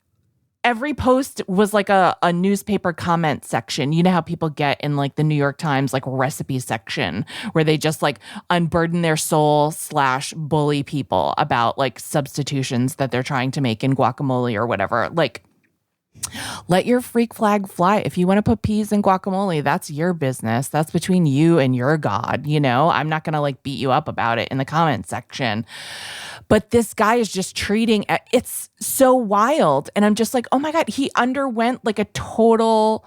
every post was like a newspaper comment section. You know how people get in like the New York Times like recipe section where they just like unburden their soul / bully people about like substitutions that they're trying to make in guacamole or whatever. Like, let your freak flag fly. If you want to put peas in guacamole, that's your business. That's between you and your God. You know, I'm not going to like beat you up about it in the comment section. But this guy is just treating it's so wild. And I'm just like, oh my God, he underwent like a total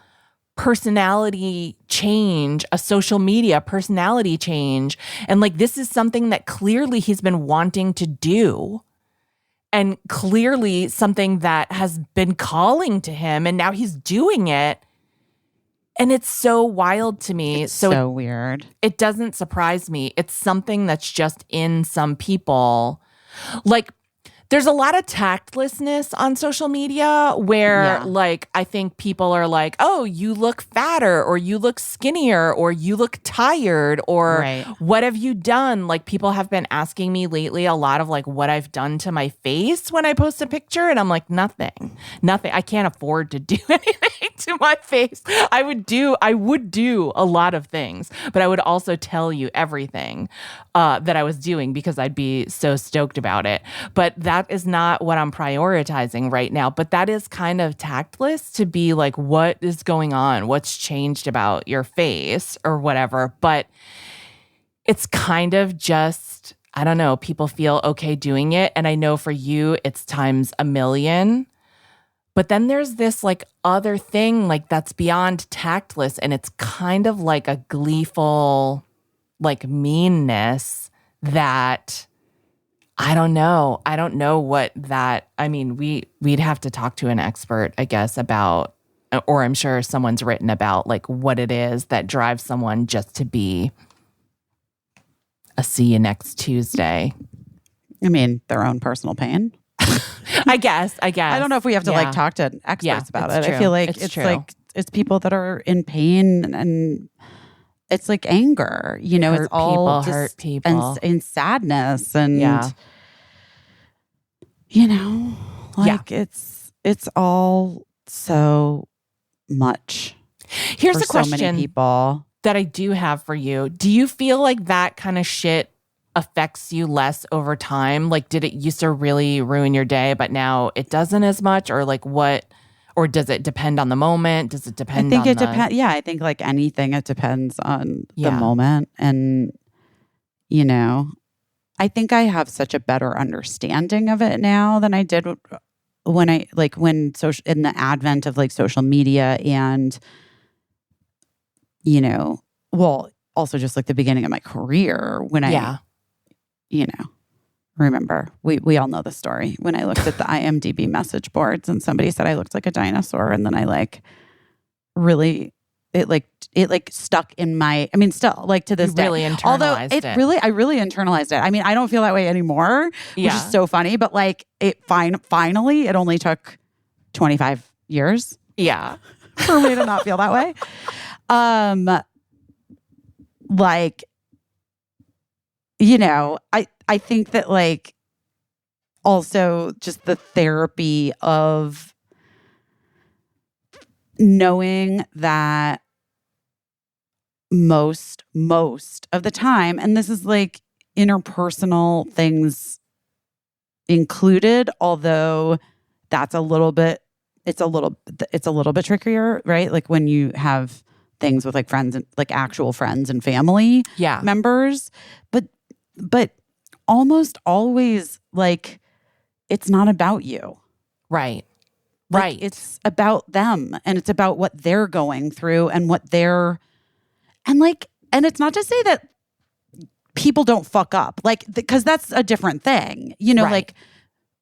personality change, a social media personality change. And like, this is something that clearly he's been wanting to do. and clearly something that has been calling to him, and now he's doing it. And it's so wild to me. It's so weird. It doesn't surprise me. It's something that's just in some people. Like, there's a lot of tactlessness on social media where, like, I think people are like, oh, you look fatter, or you look skinnier, or you look tired, or what have you done? Like, people have been asking me lately a lot of, like, what I've done to my face when I post a picture. And I'm like, nothing. I can't afford to do anything to my face. I would do a lot of things, but I would also tell you everything that I was doing because I'd be so stoked about it. But that is not what I'm prioritizing right now. But that is kind of tactless to be like, what is going on? What's changed about your face or whatever? But it's kind of just, I don't know, people feel okay doing it. And I know for you, it's times a million. But then there's this like other thing like that's beyond tactless, and it's kind of like a gleeful like meanness that I don't know. I don't know what that, I mean, we'd have to talk to an expert, I guess, about, or I'm sure someone's written about like what it is that drives someone just to be a see you next Tuesday. I mean, their own personal pain. I guess. I don't know if we have to like talk to experts about it. True. I feel like it's like, it's people that are in pain, and it's like anger, you know, hurt it's all people, hurt people. And sadness, and you know, like it's all so much. Here's a question so many people that I do have for you. Do you feel like that kind of shit affects you less over time? Like, did it used to really ruin your day, but now it doesn't as much? Or like what? Or does it depend on the moment? Does it depend on I think it depends. Yeah, I think like anything, it depends on the moment. And, you know, I think I have such a better understanding of it now than I did when in the advent of like social media and, you know, well, also just like the beginning of my career when I, you know, remember, we all know the story when I looked at the IMDb message boards and somebody said I looked like a dinosaur, and then I like really it stuck in my, I mean, still like to this you day. Really internalized Although I really internalized it. I mean, I don't feel that way anymore, which is so funny. But like finally, it only took 25 years. Yeah, for me to not feel that way. Like, you know, I think that like also just the therapy of knowing that most of the time, and this is like interpersonal things included, although that's it's a little bit trickier, right? Like when you have things with like friends and like actual friends and family members, but almost always like it's not about you. Right. Like, right. It's about them, and it's about what they're going through and what they're, and it's not to say that people don't fuck up, like, because that's a different thing, you know, like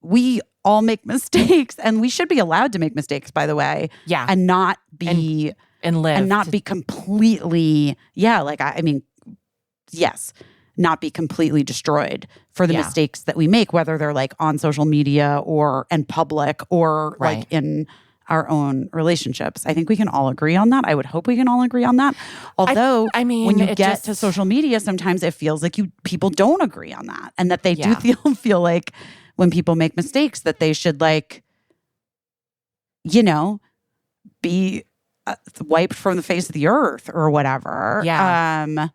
we all make mistakes, and we should be allowed to make mistakes, by the way. Yeah. And not be, and live. And not be completely, like, I mean, yes, not be completely destroyed for the mistakes that we make, whether they're like on social media or in public or like in our own relationships. I think we can all agree on that. I would hope we can all agree on that. Although, I mean, when you get to social media, sometimes it feels like people don't agree on that, and that they do feel like when people make mistakes that they should, like, you know, be wiped from the face of the earth or whatever. Yeah.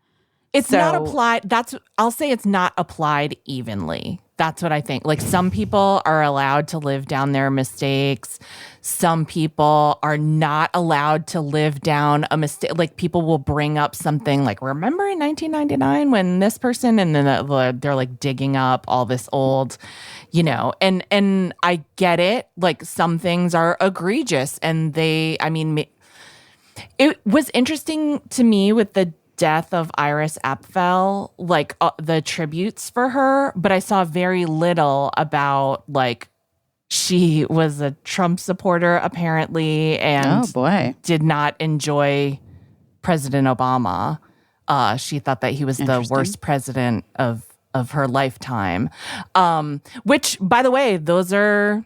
It's not applied. I'll say it's not applied evenly. That's what I think. Like, some people are allowed to live down their mistakes. Some people are not allowed to live down a mistake. Like, people will bring up something like, remember in 1999 when this person, and then they're like digging up all this old, you know, and I get it. Like, some things are egregious, and it was interesting to me with the death of Iris Apfel, like the tributes for her, but I saw very little about like she was a Trump supporter apparently and did not enjoy President Obama. She thought that he was the worst president of her lifetime. Which, by the way, those are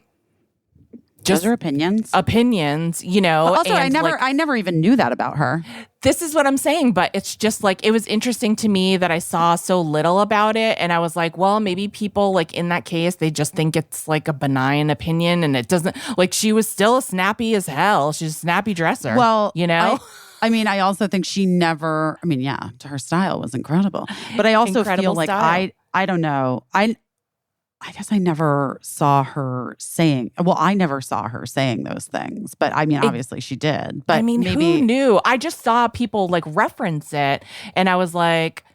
opinions. Opinions, you know. But also, I never even knew that about her. This is what I'm saying, but it's just like, it was interesting to me that I saw so little about it. And I was like, well, maybe people like in that case, they just think it's like a benign opinion and it doesn't, like she was still snappy as hell. She's a snappy dresser. Well, you know? I also think she never, her style was incredible. But I also feel like I don't know. I guess I never saw her saying, I never saw her saying those things. But obviously she did. But maybe, who knew? I just saw people like reference it. And I was like,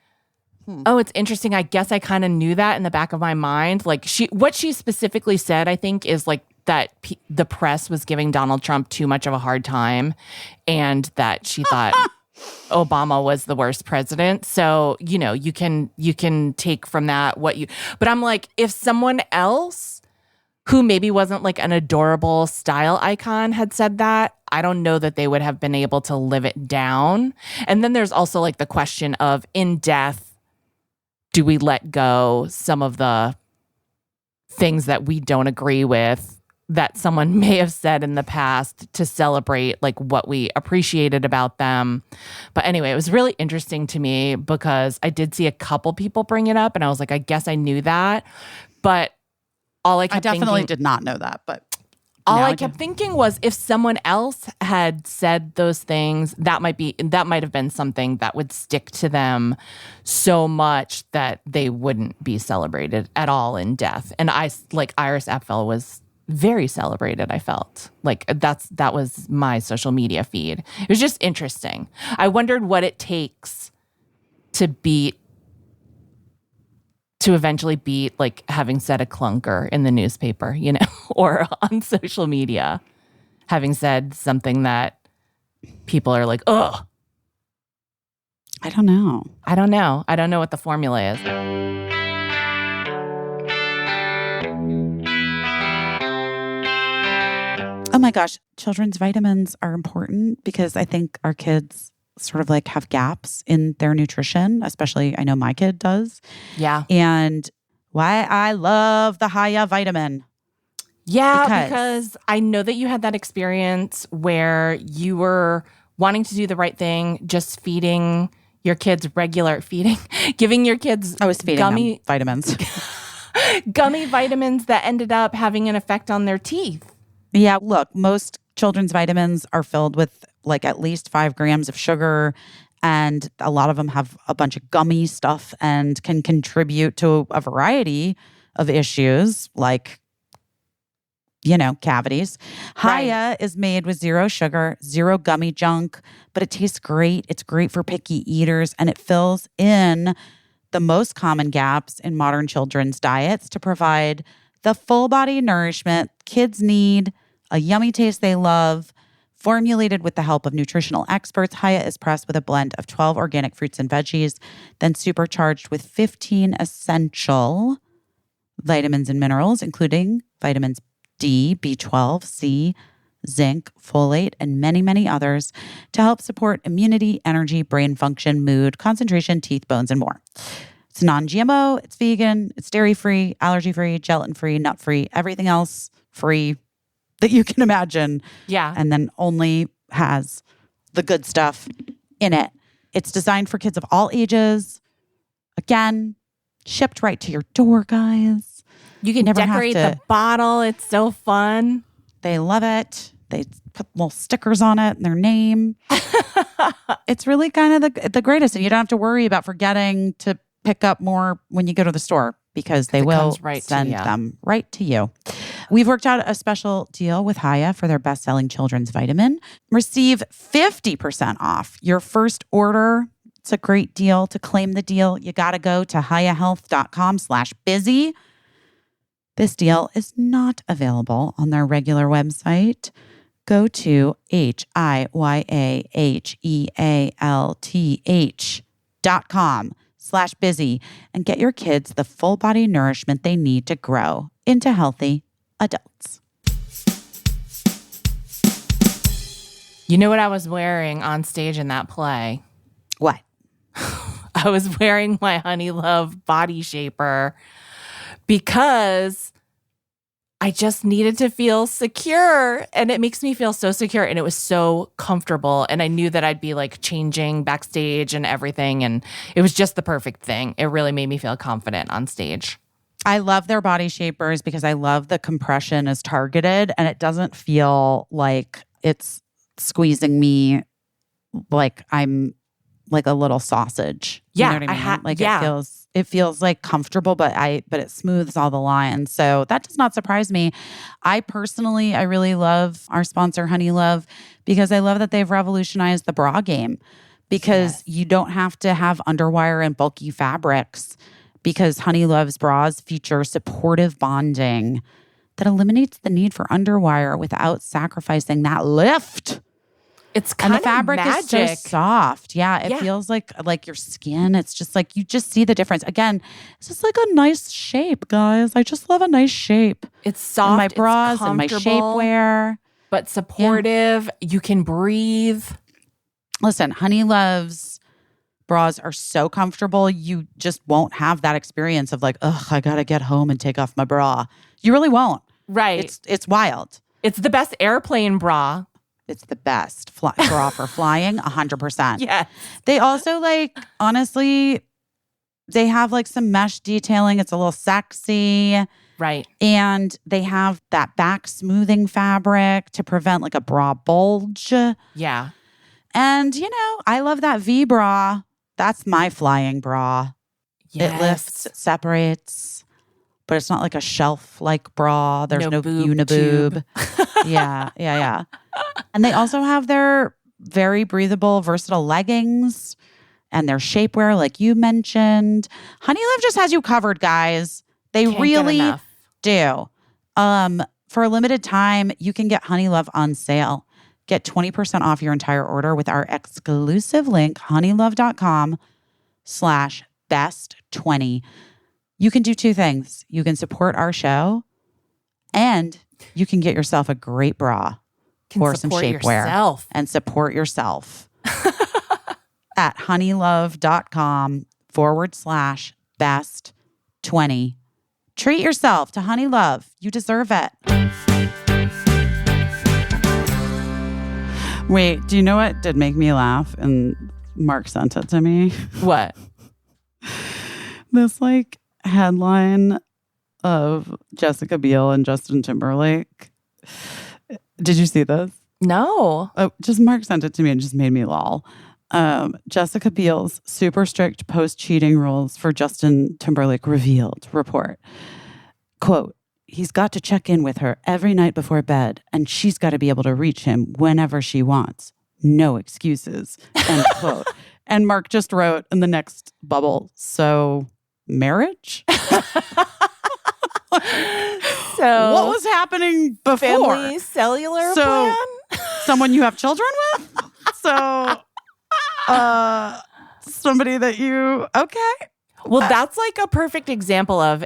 oh, it's interesting. I guess I kind of knew that in the back of my mind. Like what she specifically said, I think, is like that the press was giving Donald Trump too much of a hard time and that she thought Obama was the worst president. So, you know, you can take from that but I'm like, if someone else who maybe wasn't like an adorable style icon had said that, I don't know that they would have been able to live it down. And then there's also like the question of, in death, do we let go some of the things that we don't agree with that someone may have said in the past to celebrate like what we appreciated about them. But anyway, it was really interesting to me because I did see a couple people bring it up and I was like, I guess I knew that. But I definitely did not know that, but all I kept thinking was, if someone else had said those things, that might have been something that would stick to them so much that they wouldn't be celebrated at all in death. And Iris Apfel was very celebrated, I felt. Like that was my social media feed. It was just interesting. I wondered what it takes to eventually beat like having said a clunker in the newspaper, you know, or on social media, having said something that people are like, ugh. I don't know. I don't know what the formula is. Oh my gosh, children's vitamins are important because I think our kids sort of like have gaps in their nutrition, especially I know my kid does. Yeah. And why I love the Haya vitamin. Yeah, because I know that you had that experience where you were wanting to do the right thing, just feeding your kids giving your kids I was feeding them vitamins. Gummy vitamins that ended up having an effect on their teeth. Yeah, look, most children's vitamins are filled with like at least 5 grams of sugar, and a lot of them have a bunch of gummy stuff and can contribute to a variety of issues like, you know, cavities. Right. Haya is made with 0 sugar, 0 gummy junk, but it tastes great. It's great for picky eaters, and it fills in the most common gaps in modern children's diets to provide the full body nourishment kids need, a yummy taste they love. Formulated with the help of nutritional experts, Haya is pressed with a blend of 12 organic fruits and veggies, then supercharged with 15 essential vitamins and minerals, including vitamins D, B12, C, zinc, folate, and many, many others to help support immunity, energy, brain function, mood, concentration, teeth, bones, and more. It's non-GMO, it's vegan, it's dairy-free, allergy-free, gelatin-free, nut-free, everything else free that you can imagine. Yeah. And then only has the good stuff in it. It's designed for kids of all ages. Again, shipped right to your door, guys. You can decorate the bottle. It's so fun. They love it. They put little stickers on it and their name. It's really kind of the greatest. And you don't have to worry about forgetting to pick up more when you go to the store because they will send them right to you. We've worked out a special deal with Haya for their best-selling children's vitamin. Receive 50% off your first order. It's a great deal. To claim the deal, you got to go to hayahealth.com/busy. This deal is not available on their regular website. Go to HIYAHEALTH honeylove's.com/busy and get your kids the full body nourishment they need to grow into healthy adults. You know what I was wearing on stage in that play? What? I was wearing my Honey Love body shaper because I just needed to feel secure, and it makes me feel so secure, and it was so comfortable, and I knew that I'd be like changing backstage and everything, and it was just the perfect thing. It really made me feel confident on stage. I love their body shapers because I love the compression is targeted, and it doesn't feel like it's squeezing me like I'm like a little sausage. Yeah, you know what I mean? It feels like comfortable, but it smooths all the lines. So that does not surprise me. I really love our sponsor, Honey Love, because I love that they've revolutionized the bra game. Because you don't have to have underwire and bulky fabrics. Because Honey Love's bras feature supportive bonding that eliminates the need for underwire without sacrificing that lift. It's kind of the fabric magic. Is so soft. Yeah, it feels like your skin. It's just like you just see the difference. Again, it's just like a nice shape, guys. I just love a nice shape. It's soft. In my bras and my shapewear. But supportive. Yeah. You can breathe. Listen, Honey Love's bras are so comfortable. You just won't have that experience of like, ugh, I got to get home and take off my bra. You really won't. Right. It's wild. It's the best airplane bra. It's the best bra for flying, 100%. Yeah. They also honestly, they have some mesh detailing. It's a little sexy. Right. And they have that back smoothing fabric to prevent a bra bulge. Yeah. And, I love that V bra. That's my flying bra. Yes. It lifts, it separates, but it's not like a shelf-like bra. There's no uniboob. Yeah. And they also have their very breathable, versatile leggings and their shapewear, like you mentioned. Honey Love just has you covered, guys. They really do. For a limited time, you can get Honey Love on sale. Get 20% off your entire order with our exclusive link, honeylove.com/best20. You can do two things. You can support our show and you can get yourself a great bra or some shapewear and support yourself at honeylove.com/best20. Treat yourself to Honey Love. You deserve it. Wait, do you know what did make me laugh? And Mark sent it to me. What? This headline of Jessica Biel and Justin Timberlake. Did you see this? No. Oh, just Mark sent it to me and just made me lol. Jessica Biel's super strict post-cheating rules for Justin Timberlake revealed. Report. Quote, he's got to check in with her every night before bed, and she's got to be able to reach him whenever she wants. No excuses. End quote. And Mark just wrote in the next bubble, so marriage? So what was happening before? Family cellular plan? Someone you have children with? So somebody that you, okay. Well, that's a perfect example of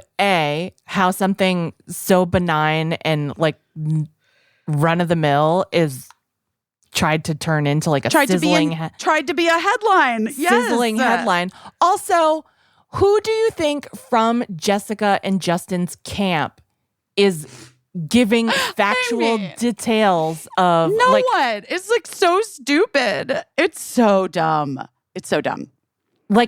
how something so benign and run of the mill is tried to turn into a sizzling tried to be a headline. Sizzling headline. Also, who do you think from Jessica and Justin's camp is giving factual details of no one? It's so stupid. It's so dumb.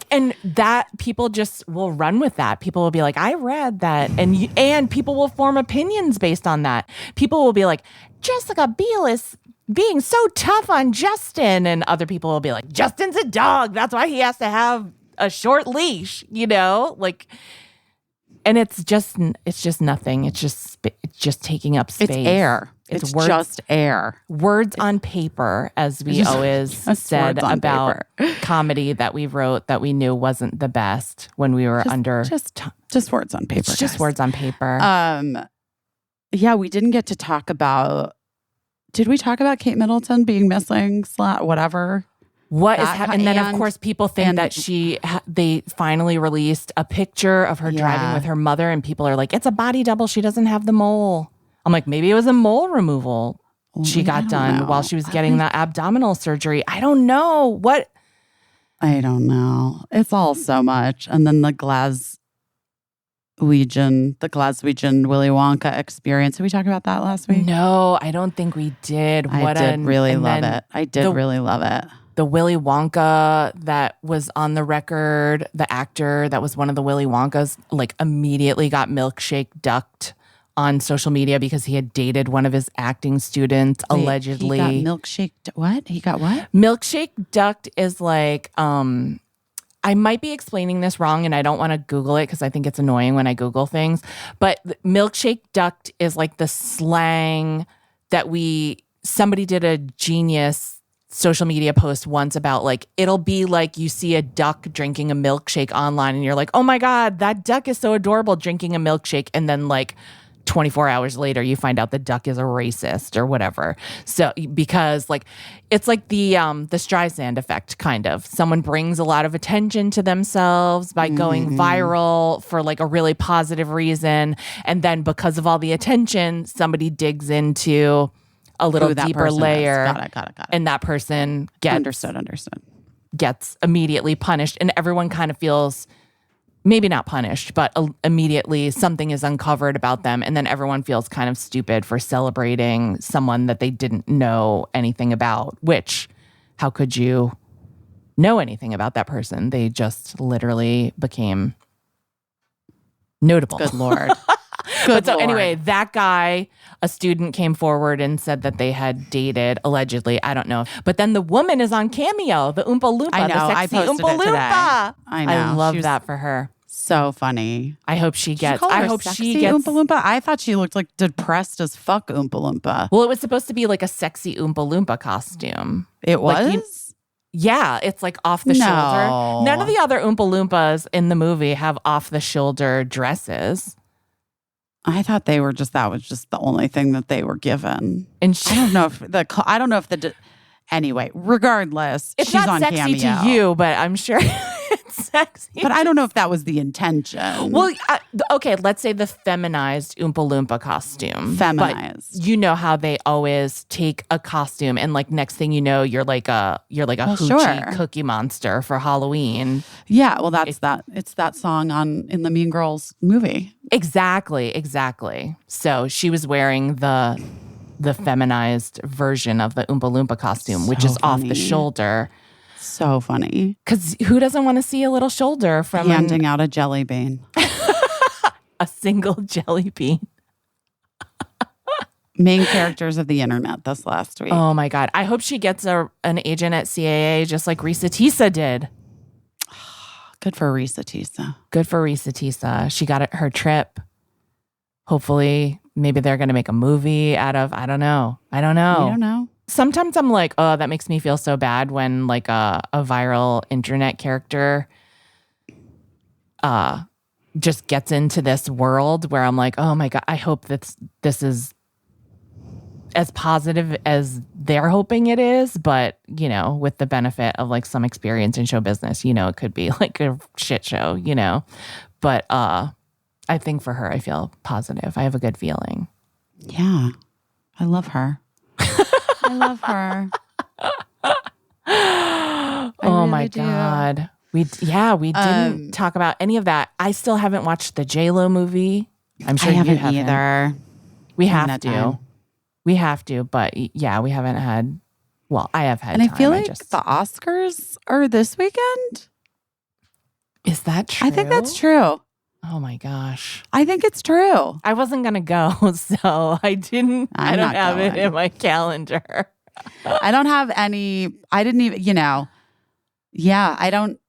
And that people just will run with that. People will be like, I read that. And people will form opinions based on that. People will be like, Jessica Biel is being so tough on Justin. And other people will be like, Justin's a dog. That's why he has to have a short leash, and it's just nothing. It's just taking up space. It's air. It's just air. Words on paper, as we always said about comedy that we wrote that we knew wasn't the best when we were just words on paper. It's just words on paper. Yeah, we didn't get to talk about. Did we talk about Kate Middleton being missing? Whatever. What is happening? And then, of course, people think that they finally released a picture of her driving with her mother, and people are like, it's a body double. She doesn't have the mole. I'm like, maybe it was a mole removal she got done while she was getting the abdominal surgery. I don't know. What? I don't know. It's all so much. And then the Glaswegian Willy Wonka experience. Did we talk about that last week? No, I don't think we did. I did really love it. The Willy Wonka that was on the record, the actor that was one of the Willy Wonkas, like immediately got milkshake ducked on social media because he had dated one of his acting students, allegedly. He got milkshake. What? He got what? Milkshake ducked is like, I might be explaining this wrong and I don't want to Google it because I think it's annoying when I Google things. But milkshake ducked is like the slang that somebody did a genius social media post once about like, it'll be like you see a duck drinking a milkshake online and you're like, oh my God, that duck is so adorable drinking a milkshake. And then like 24 hours later, you find out the duck is a racist or whatever. So because like, it's like the Streisand effect kind of. Someone brings a lot of attention to themselves by going viral for like a really positive reason. And then because of all the attention, somebody digs into a little deeper layer. Got it. And that person gets gets immediately punished. And everyone kind of feels maybe not punished, but immediately something is uncovered about them. And then everyone feels kind of stupid for celebrating someone that they didn't know anything about, which how could you know anything about that person? They just literally became notable. Good Lord. But so anyway, that guy, a student came forward and said that they had dated, allegedly. I don't know. But then the woman is on Cameo, the Oompa Loompa, I know, the sexy I posted Oompa it today. Loompa. I know. I love that for her. So funny. I hope she gets. I hope she gets Oompa Loompa. I thought she looked like depressed as fuck Oompa Loompa. Well, it was supposed to be like a sexy Oompa Loompa costume. It was? Like yeah, it's like off the shoulder. None of the other Oompa Loompas in the movie have off the shoulder dresses. I thought that was just the only thing that they were given. And I don't know if anyway, regardless, it's she's not on sexy Cameo. to you, but I'm sure it's sexy. But I don't know if that was the intention. Well, okay, let's say the feminized Oompa Loompa costume. Feminized. But you know how they always take a costume and like next thing you know, you're like a hoochie cookie monster for Halloween. Yeah, well it's that song in the Mean Girls movie. Exactly. So she was wearing the feminized version of the Oompa Loompa costume, which is off the shoulder. So funny. Because who doesn't want to see a little shoulder from handing out a jelly bean? A single jelly bean. Main characters of the internet this last week. Oh my God. I hope she gets an agent at CAA just like Risa Tisa did. Good for Risa Tisa. Good for Risa Tisa. She got her trip. Hopefully, maybe they're going to make a movie out of, I don't know. We don't know. Sometimes I'm like, oh, that makes me feel so bad when like a viral internet character just gets into this world where I'm like, oh my God, I hope that this is as positive as they're hoping it is. But, you know, with the benefit of like some experience in show business, you know, it could be like a shit show, you know. But I think for her, I feel positive. I have a good feeling. Yeah. I love her. I love her. Oh my God. We didn't talk about any of that. I still haven't watched the J-Lo movie. I'm sure you haven't either. We have to. We have to, but yeah, we haven't had. Well, I have had. And I feel like the Oscars are this weekend. Is that true? I think that's true. Oh my gosh. I think it's true. I wasn't going to go, so I don't have it in my calendar. I don't have any. I didn't even, yeah, I don't.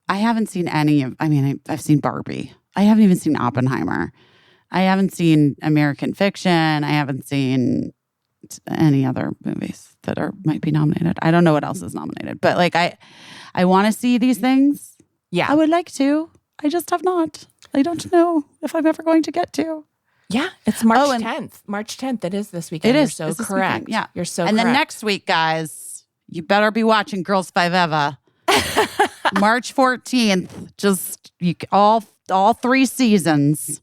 I haven't seen any of, I've seen Barbie. I haven't even seen Oppenheimer. I haven't seen American Fiction. I haven't seen any other movies that might be nominated. I don't know what else is nominated, but like I want to see these things. Yeah. I would like to. I just have not. I don't know if I'm ever going to get to. Yeah. It's March 10th. March 10th. It is this weekend. It is. You're so correct. Yeah. You're so correct. And then next week, guys, you better be watching Girls Five Eva. March 14th. Just all 3 seasons.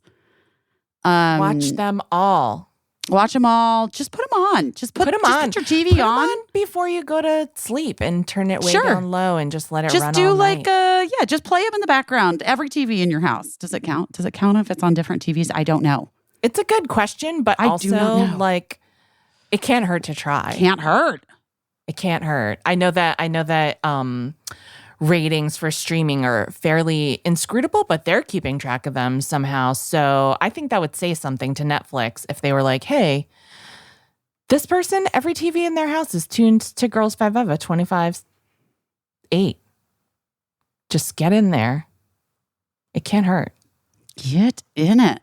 Watch them all. Watch them all. Just put them on. Just put them on. Put your TV on before you go to sleep and turn it way down low and just let it run all night. Just do just play them in the background. Every TV in your house. Does it count? Does it count if it's on different TVs? I don't know. It's a good question, but also like it can't hurt to try. Can't hurt. It can't hurt. I know that ratings for streaming are fairly inscrutable, but they're keeping track of them somehow. So I think that would say something to Netflix if they were like, hey, this person, every TV in their house is tuned to Girls 5 Eva 25/8. Just get in there. It can't hurt. Get in it.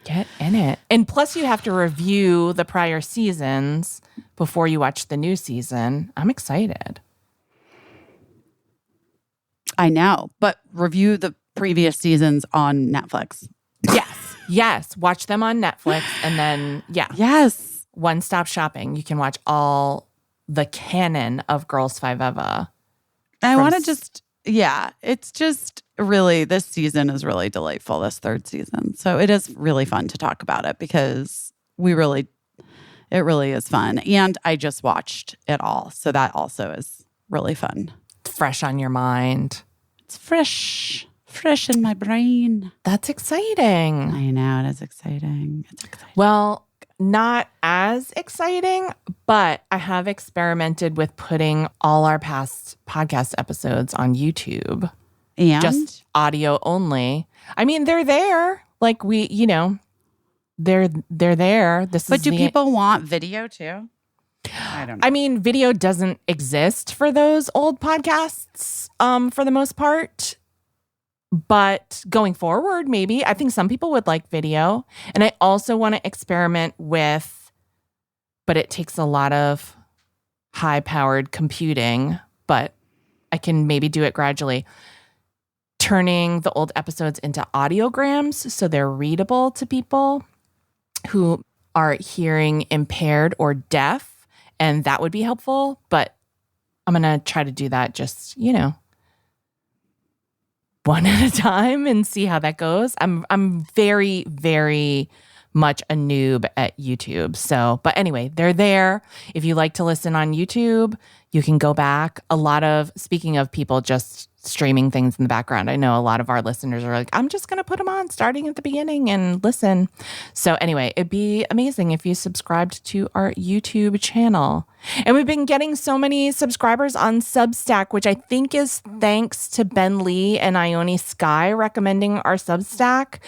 Get in it. And plus you have to review the prior seasons before you watch the new season. I'm excited. I know, but review the previous seasons on Netflix. Yes. Watch them on Netflix and then, Yes. One-stop shopping. You can watch all the canon of Girls 5 Eva. I want to it's just really, this season is really delightful, this 3rd season. So it is really fun to talk about it because it really is fun. And I just watched it all. So that also is really fun. It's fresh on your mind. It's fresh in my brain. That's exciting. I know, it is exciting. It's exciting. Well, not as exciting, but I have experimented with putting all our past podcast episodes on YouTube. And? Just audio only. I mean, they're there. Like they're there. But do people want video too? I don't know. I mean, video doesn't exist for those old podcasts for the most part. But going forward, maybe. I think some people would like video. And I also want to experiment with, but it takes a lot of high-powered computing, but I can maybe do it gradually. Turning the old episodes into audiograms so they're readable to people who are hearing impaired or deaf. And that would be helpful, but I'm going to try to do that just, one at a time and see how that goes. I'm very, very much a noob at YouTube. So, but anyway, they're there. If you like to listen on YouTube, you can go back. Speaking of people just streaming things in the background, I know a lot of our listeners are like, I'm just going to put them on starting at the beginning and listen. So anyway, it'd be amazing if you subscribed to our YouTube channel. And we've been getting so many subscribers on Substack, which I think is thanks to Ben Lee and Ione Sky recommending our Substack.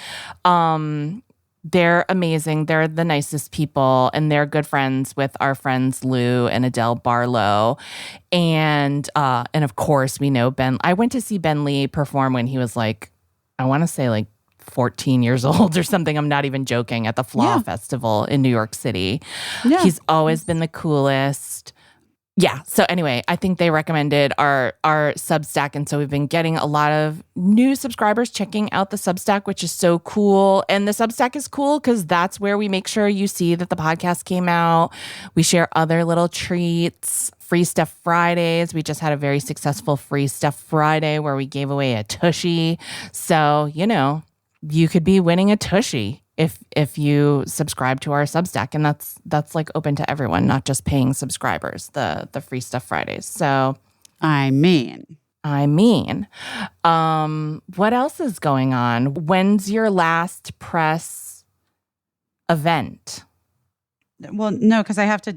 They're amazing. They're the nicest people, and they're good friends with our friends Lou and Adele Barlow. And of course, we know Ben. I went to see Ben Lee perform when he was like, I want to say like 14 years old or something. I'm not even joking, at the Flaw Festival in New York City. Yeah. He's always been the coolest. Yeah. So anyway, I think they recommended our Substack. And so we've been getting a lot of new subscribers checking out the Substack, which is so cool. And the Substack is cool because that's where we make sure you see that the podcast came out. We share other little treats, Free Stuff Fridays. We just had a very successful Free Stuff Friday where we gave away a Tushy. So, you could be winning a Tushy if you subscribe to our Substack, and that's like open to everyone, not just paying subscribers, the Free Stuff Fridays. So I mean, what else is going on? When's your last press event? Well, no, because I have to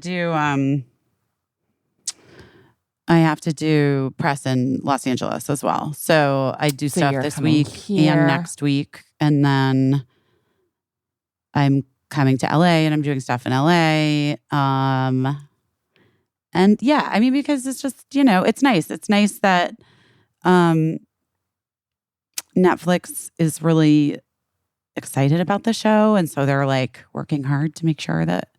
do press in Los Angeles as well. So I do stuff this week and next week, and then I'm coming to LA and I'm doing stuff in LA. And yeah, I mean, because it's just, it's nice. It's nice that Netflix is really excited about the show. And so they're like working hard to make sure that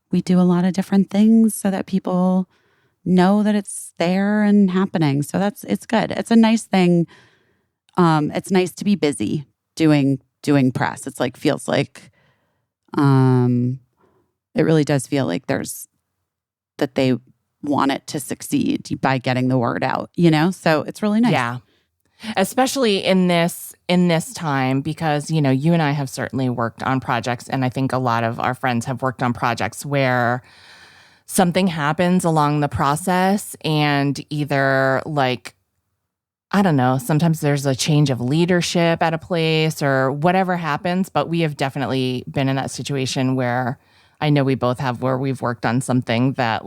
we do a lot of different things so that people know that it's there and happening. So it's good. It's a nice thing. It's nice to be busy doing press. It's like, feels like, it really does feel like that they want it to succeed by getting the word out, So it's really nice. Yeah. Especially in this time, because, you and I have certainly worked on projects, and I think a lot of our friends have worked on projects where something happens along the process and either I don't know, sometimes there's a change of leadership at a place or whatever happens, but we have definitely been in that situation where I know we both have, where we've worked on something that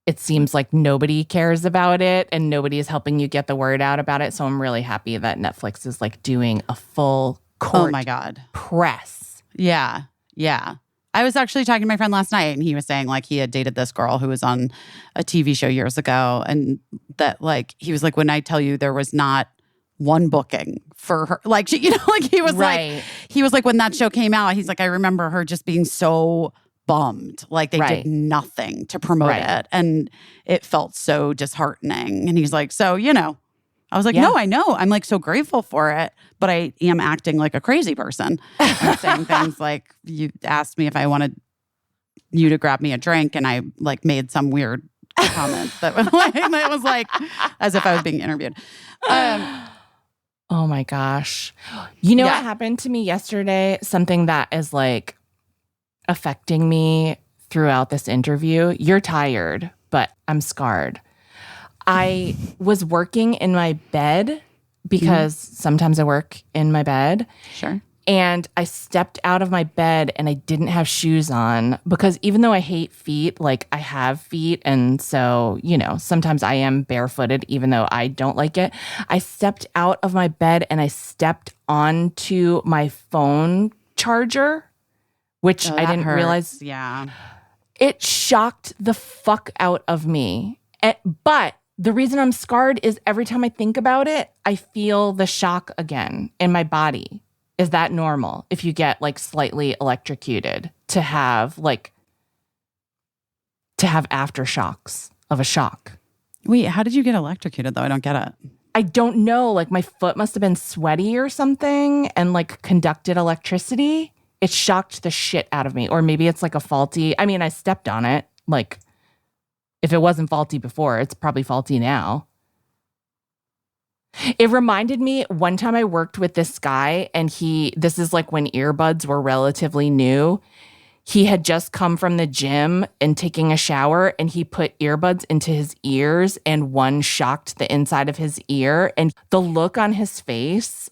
it seems like nobody cares about it and nobody is helping you get the word out about it. So I'm really happy that Netflix is doing a full court oh my God. press. Yeah. Yeah. I was actually talking to my friend last night and he was saying he had dated this girl who was on a TV show years ago. And that he was when I tell you there was not one booking for her, he was right. He was when that show came out, he's I remember her just being so bummed. They right. did nothing to promote right. it. And it felt so disheartening. And he's so, I was yeah. no, I know. I'm so grateful for it, but I am acting like a crazy person. I'm saying things you asked me if I wanted you to grab me a drink, and I made some weird comment that was that was as if I was being interviewed. Oh my gosh. You know what happened to me yesterday? Something that is affecting me throughout this interview. You're tired, but I'm scarred. I was working in my bed because sometimes I work in my bed. Sure. And I stepped out of my bed and I didn't have shoes on because even though I hate feet, I have feet. And so, sometimes I am barefooted even though I don't like it. I stepped out of my bed and I stepped onto my phone charger, which I didn't realize. Yeah. It shocked the fuck out of me. But the reason I'm scarred is every time I think about it, I feel the shock again in my body. Is that normal if you get slightly electrocuted to have aftershocks of a shock? Wait, how did you get electrocuted though? I don't get it. I don't know. My foot must have been sweaty or something and conducted electricity. It shocked the shit out of me. Or maybe it's a faulty, I stepped on it. If it wasn't faulty before, it's probably faulty now. It reminded me one time I worked with this guy and this is when earbuds were relatively new. He had just come from the gym and taking a shower and he put earbuds into his ears and one shocked the inside of his ear and the look on his face.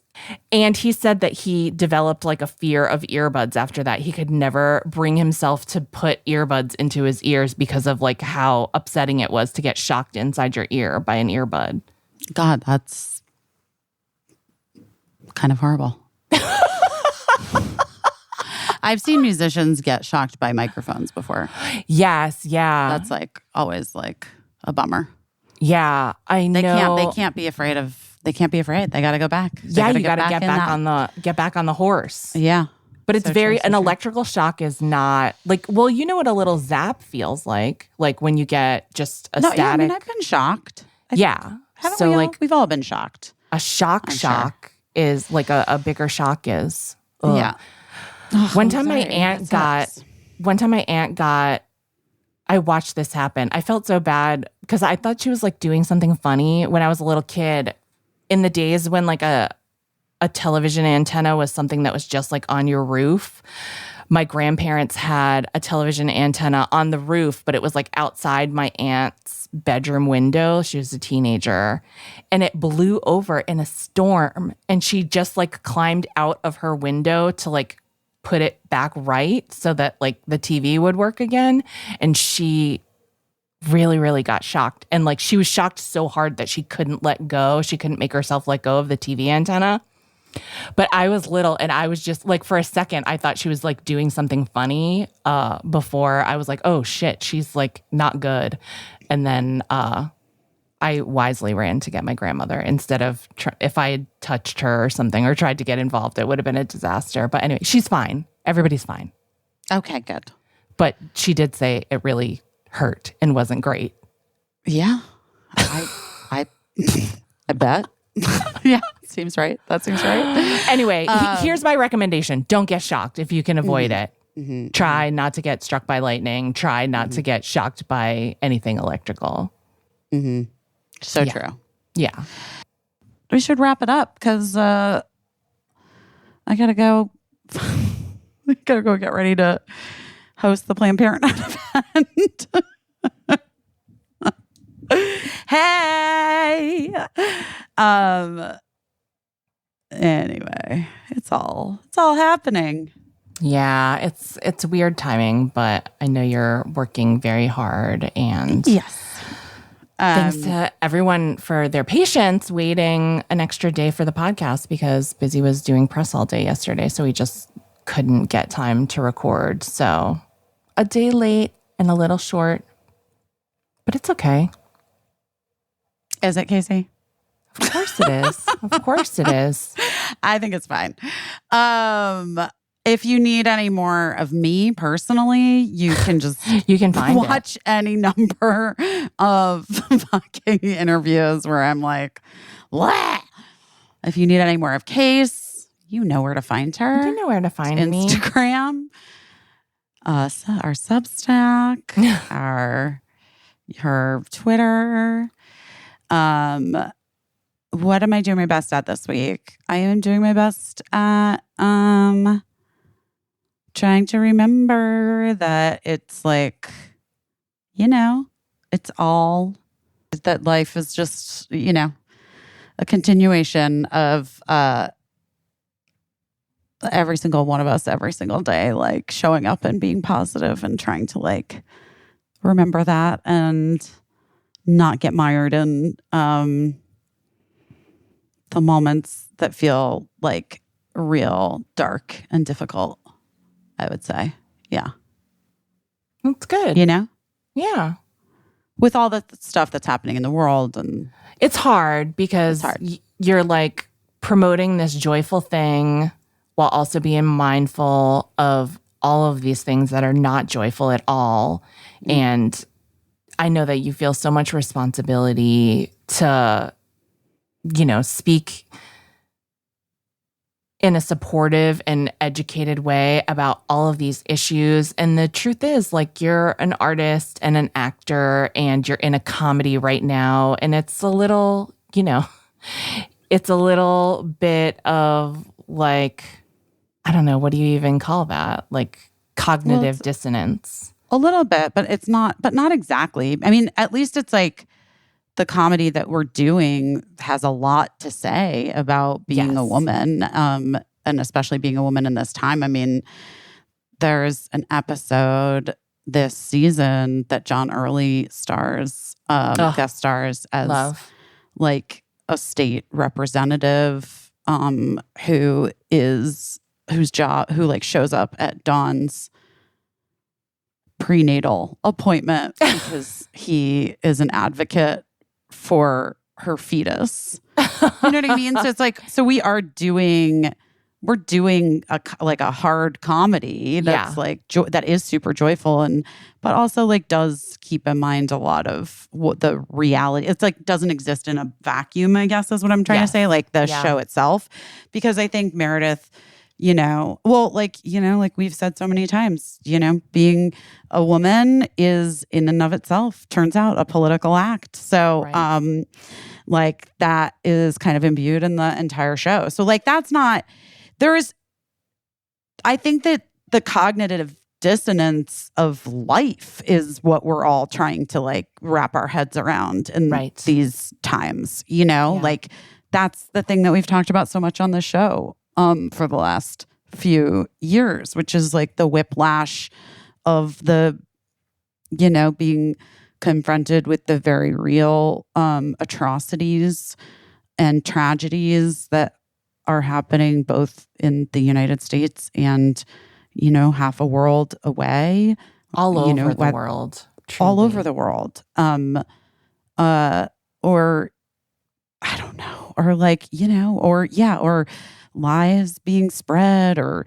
And he said that he developed a fear of earbuds after that. He could never bring himself to put earbuds into his ears because of how upsetting it was to get shocked inside your ear by an earbud. God, that's kind of horrible. I've seen musicians get shocked by microphones before. Yes, yeah. That's always a bummer. Yeah, I know. They can't be afraid. They got to go back. Yeah, you got to get back on the horse. Yeah. But it's an electrical shock is not you know what a little zap feels like when you get just a static. Yeah, I've been shocked. Haven't we all? We've all been shocked. A shock Sure. is a bigger shock is. Ugh. Yeah. One time my aunt got, I watched this happen. I felt so bad because I thought she was doing something funny when I was a little kid. In the days when a television antenna was something that was just on your roof. My grandparents had a television antenna on the roof, but it was outside my aunt's bedroom window. She was a teenager and it blew over in a storm. And she just climbed out of her window to put it back right so that the TV would work again. And she really, really got shocked. And she was shocked so hard that she couldn't let go. She couldn't make herself let go of the TV antenna. But I was little and I was just for a second, I thought she was doing something funny before I was oh shit, she's not good. And then I wisely ran to get my grandmother instead of if I had touched her or something or tried to get involved, it would have been a disaster. But anyway, she's fine. Everybody's fine. Okay, good. But she did say it really hurt and wasn't great. Yeah. I bet. Yeah, seems right. That seems right. Anyway, here's my recommendation. Don't get shocked if you can avoid it. Try not to get struck by lightning. Try not to get shocked by anything electrical. So true. Yeah. We should wrap it up because I gotta go. I gotta go get ready to host the Planned Parenthood event. Hey. Anyway, it's all happening. Yeah, it's weird timing, but I know you're working very hard, and yes. Thanks to everyone for their patience waiting an extra day for the podcast because Busy was doing press all day yesterday, so we just couldn't get time to record. So a day late and a little short, but it's okay. Is it, Caissie? Of course it is. Of course it is. I think it's fine. If you need any more of me personally, you can just watch any number of fucking interviews where I'm like, what? If you need any more of Case, you know where to find her. You know where to find me. Instagram, our Substack, her Twitter. What am I doing my best at this week? I am doing my best at trying to remember that it's like, it's all that life is just, a continuation of every single one of us every single day, like showing up and being positive and trying to like remember that and not get mired in the moments that feel like real dark and difficult, I would say. Yeah. That's good. Yeah. With all the stuff that's happening in the world. And it's hard because you're like promoting this joyful thing while also being mindful of all of these things that are not joyful at all. And I know that you feel so much responsibility to, speak in a supportive and educated way about all of these issues. And the truth is, like, you're an artist and an actor and you're in a comedy right now. And it's a little, it's a little bit of like, I don't know, what do you even call that? Like cognitive dissonance. A little bit, but it's not, but not exactly. I mean, at least it's like the comedy that we're doing has a lot to say about being a woman, and especially being a woman in this time. I mean, there's an episode this season that John Early stars, guest stars as like a state representative, who like shows up at Dawn's prenatal appointment because he is an advocate for her fetus. You know what I mean? So it's like, so we're doing a hard comedy that's like that is super joyful but also like does keep in mind a lot of what the reality. It's like doesn't exist in a vacuum, I guess is what I'm trying to say. Like the show itself, because I think Meredith, like we've said so many times, being a woman is in and of itself, turns out, a political act. So, like that is kind of imbued in the entire show. So like I think that the cognitive dissonance of life is what we're all trying to like wrap our heads around in these times, like that's the thing that we've talked about so much on the show for the last few years, which is like the whiplash of the, being confronted with the very real atrocities and tragedies that are happening both in the United States and, half a world away. All over the world. Truly. All over the world. Or I don't know. Or like, or lies being spread or,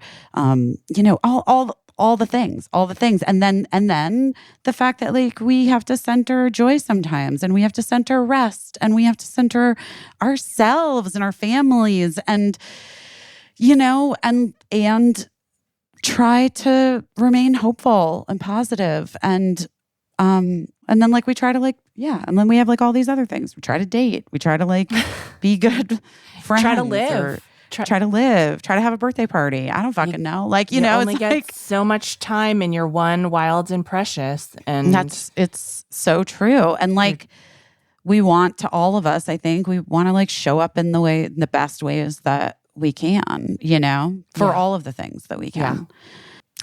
all the things. And then the fact that like we have to center joy sometimes and we have to center rest and we have to center ourselves and our families and, and try to remain hopeful and positive. And then like we try to like, and then we have like all these other things. We try to date. We try to like be good friends. Try to live. Try to live. Try to have a birthday party. I don't fucking know. Like, you know, only it's get like so much time in your one wild and precious. And it's so true. And like we want to all of us, I think we want to like show up in the best ways that we can, you know, for all of the things that we can.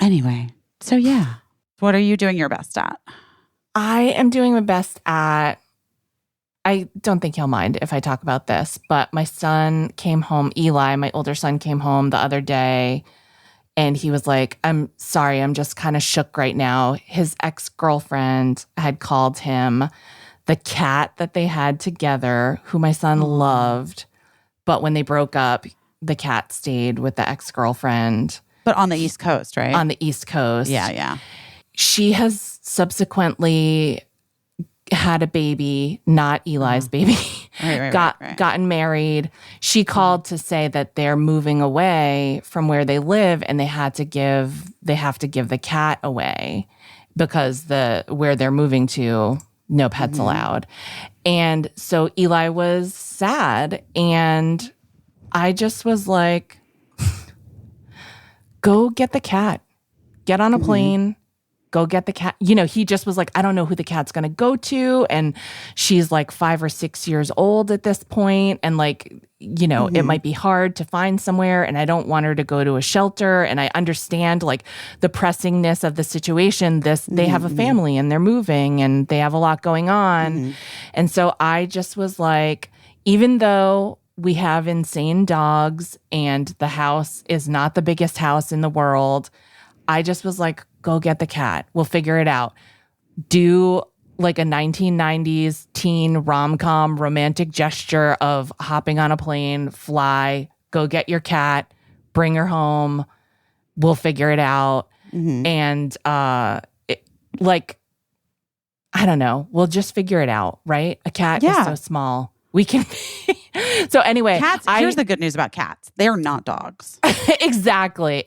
Yeah. Anyway, so yeah. What are you doing your best at? I am doing my best at, I don't think he'll mind if I talk about this, but my son came home, Eli, my older son came home the other day and he was like, I'm sorry, I'm just kind of shook right now. His ex-girlfriend had called him the cat that they had together, who my son loved. But when they broke up, the cat stayed with the ex-girlfriend. But on the East Coast, right? On the East Coast. Yeah. She has subsequently had a baby, not Eli's baby, gotten married. She called to say that they're moving away from where they live and they have to give the cat away because where they're moving to, no pets allowed. And so Eli was sad and I just was like, go get the cat, get on a plane, go get the cat. You know, he just was like, I don't know who the cat's going to go to. And she's like 5 or 6 years old at this point. And like, you know, it might be hard to find somewhere. And I don't want her to go to a shelter. And I understand like the pressingness of the situation. They have a family and they're moving and they have a lot going on. And so I just was like, even though we have insane dogs and the house is not the biggest house in the world, I just was like, go get the cat. We'll figure it out. Do like a 1990s teen rom-com romantic gesture of hopping on a plane, fly, go get your cat, bring her home. We'll figure it out. And like, I don't know. We'll just figure it out, right? A cat is so small. We can. So anyway, cats. Here's the good news about cats: they are not dogs. Exactly.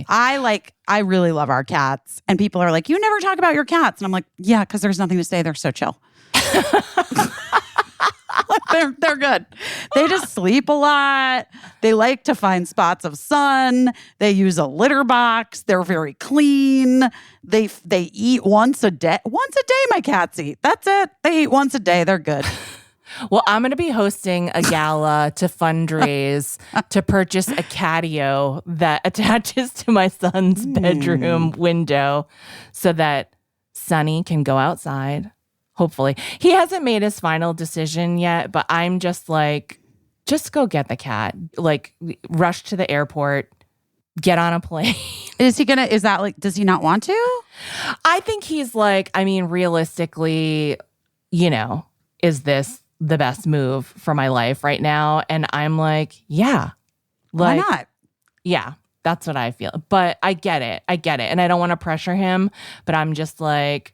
I really love our cats, and people are like, "You never talk about your cats," and I'm like, "Yeah, because there's nothing to say. They're so chill. they're good. They just sleep a lot. They like to find spots of sun. They use a litter box. They're very clean. They eat once a day. Once a day, my cats eat. That's it. They eat once a day. They're good." Well, I'm going to be hosting a gala to fundraise to purchase a catio that attaches to my son's bedroom window so that Sonny can go outside, hopefully. He hasn't made his final decision yet, but I'm just like, just go get the cat. Like, rush to the airport, get on a plane. Does he not want to? I think he's like, I mean, realistically, you know, is this the best move for my life right now? And I'm like, yeah. Like, why not? Yeah, that's what I feel. But I get it. And I don't want to pressure him, but I'm just like,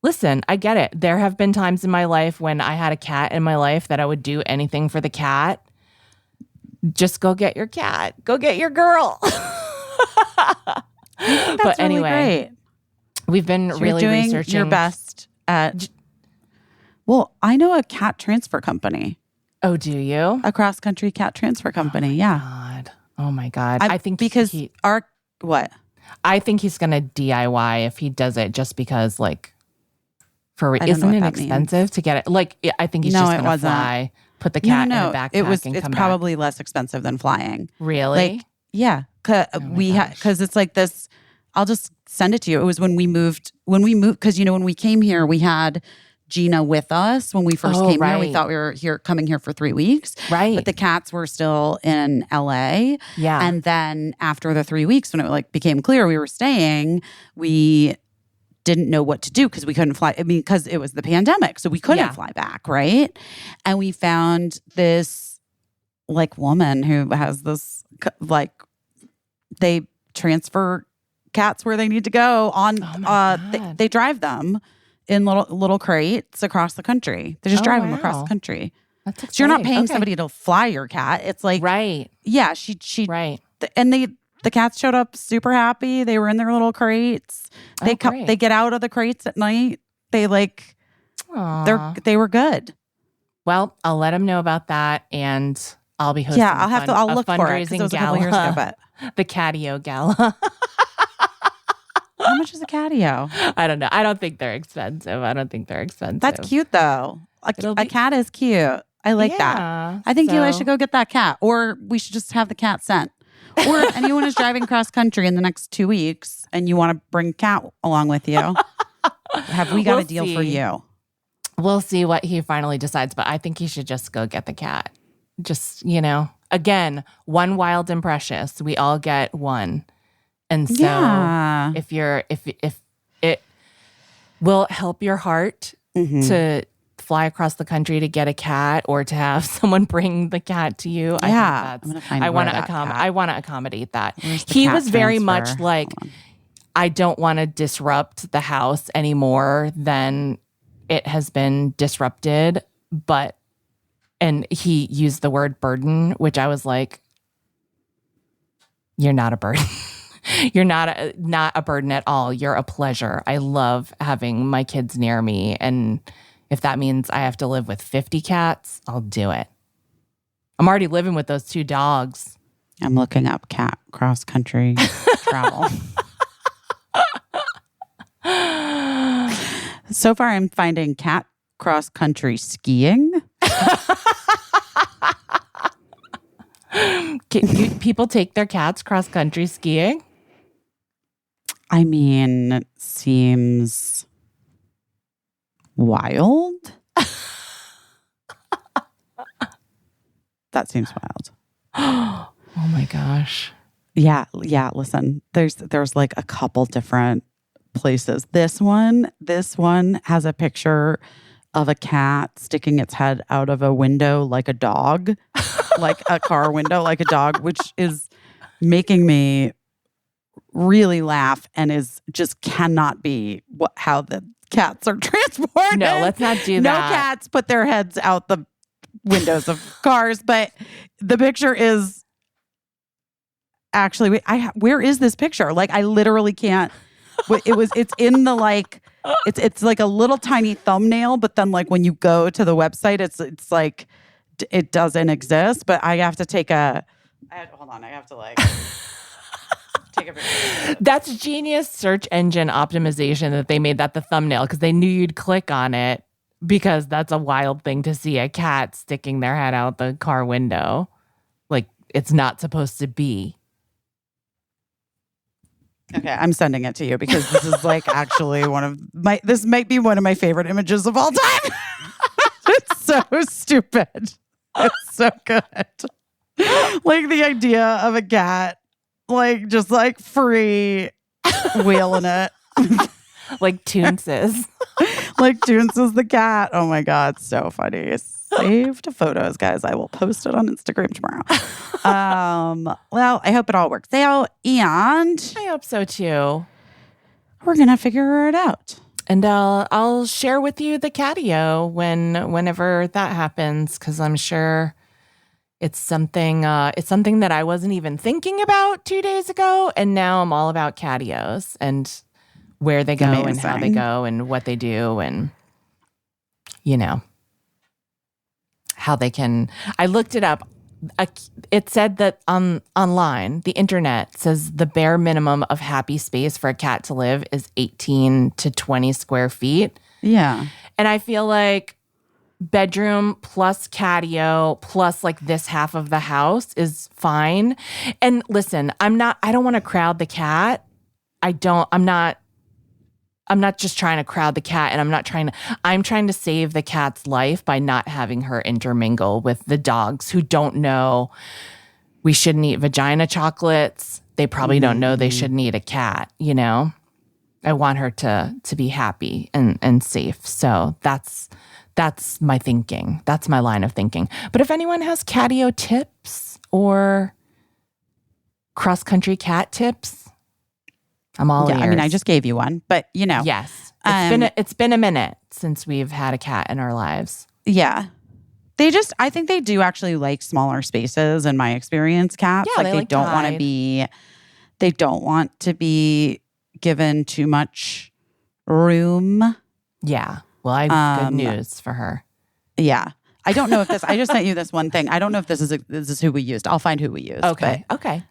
listen, I get it. There have been times in my life when I had a cat in my life that I would do anything for the cat. Just go get your cat. Go get your girl. But anyway, really great. We've been really doing researching your best at. Well, I know a cat transfer company. Oh, do you? A cross-country cat transfer company, Oh my God. I think because what? I think he's going to DIY if he does it just because like, isn't it expensive to get it? Like, I think he's just going to fly, put the cat in a backpack and it's come probably back. less expensive than flying. Really? Like, yeah. Because it's like this, I'll just send it to you. It was when we moved, because, you know, when we came here, we had Gina with us when we first came here. We thought we were coming here for 3 weeks. Right. But the cats were still in LA. Yeah. And then after the 3 weeks, when it like became clear we were staying, we didn't know what to do because we couldn't fly. I mean, because it was the pandemic. So we couldn't fly back. Right. And we found this like woman who has this, like, they transfer cats where they need to go on, they drive them in little crates across the country. They just drive them across the country. That's exciting. So you're not paying somebody to fly your cat. It's like, right. Yeah, she right. And The cats showed up super happy. They were in their little crates. They get out of the crates at night. They they were good. Well, I'll let them know about that, and I'll be hosting. Yeah, I'll look for it because it was a couple years ago. But the catio gala. How much is a catio? I don't know. I don't think they're expensive. That's cute though. A cat is cute. I like that. I think Eli should go get that cat, or we should just have the cat sent. Or if anyone is driving cross country in the next 2 weeks and you want to bring a cat along with you, have we got a deal for you? We'll see what he finally decides, but I think he should just go get the cat. Just, again, one wild and precious. We all get one. And so if it will help your heart to fly across the country to get a cat or to have someone bring the cat to you, I want to accommodate that. He was very much like, I don't want to disrupt the house any more than it has been disrupted, and he used the word burden, which I was like, you're not a burden. You're not a burden at all. You're a pleasure. I love having my kids near me. And if that means I have to live with 50 cats, I'll do it. I'm already living with those 2 dogs. I'm looking up cat cross-country travel. So far, I'm finding cat cross-country skiing. People take their cats cross-country skiing? I mean, it seems wild. That seems wild. Oh my gosh. Yeah. Listen, there's like a couple different places. This one has a picture of a cat sticking its head out of a window like a dog, like a car window, like a dog, which is making me really laugh and is just cannot be how the cats are transported. No, let's not do that. No cats put their heads out the windows of cars, but the picture is actually, where is this picture? Like, I literally can't. It's in the it's like a little tiny thumbnail, but then like when you go to the website, it's like it doesn't exist. But I have to take hold on. I have to take a picture. That's genius search engine optimization that they made that the thumbnail because they knew you'd click on it because that's a wild thing to see a cat sticking their head out the car window. Like it's not supposed to be. Okay, I'm sending it to you because this is like actually this might be one of my favorite images of all time. It's so stupid. It's so good. Like the idea of a cat, like just like free wheeling it. Like Toonses. Like Toonses the cat. Oh my God, so funny. Saved photos, guys. I will post it on Instagram tomorrow. Well, I hope it all works out, and I hope so too. We're gonna figure it out, and I'll share with you the catio whenever that happens, because I'm sure it's something that I wasn't even thinking about 2 days ago, and now I'm all about catios and where they go and how they go and what they do, and how they can. I looked it up. It said that online, the internet says the bare minimum of happy space for a cat to live is 18 to 20 square feet. Yeah. And I feel like bedroom plus catio plus like this half of the house is fine. And listen, I don't want to crowd the cat. I'm not just trying to crowd the cat, and I'm trying to save the cat's life by not having her intermingle with the dogs who don't know we shouldn't eat vagina chocolates. They probably don't know they shouldn't eat a cat, I want her to be happy and safe. So that's my thinking. That's my line of thinking. But if anyone has catio tips or cross-country cat tips, I'm all ears. I mean, I just gave you one, but Yes. It's been a minute since we've had a cat in our lives. Yeah. I think they do actually like smaller spaces in my experience, cats. Yeah, they don't want to be They don't want to be given too much room. Yeah. Well, I have good news for her. Yeah. I don't know if this, I just sent you this one thing. I don't know if this is who we used. I'll find who we used. Okay. But, okay.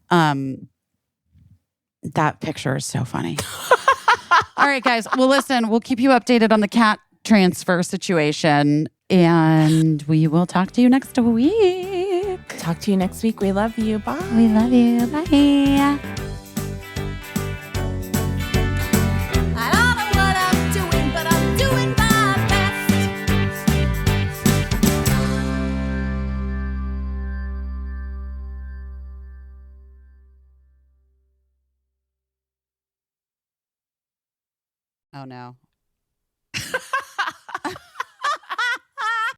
That picture is so funny. All right, guys. Well, listen, we'll keep you updated on the cat transfer situation, and we will talk to you next week. Talk to you next week. We love you. Bye. We love you. Bye. I don't know what I'm doing, but I'm doing my best. Oh, no.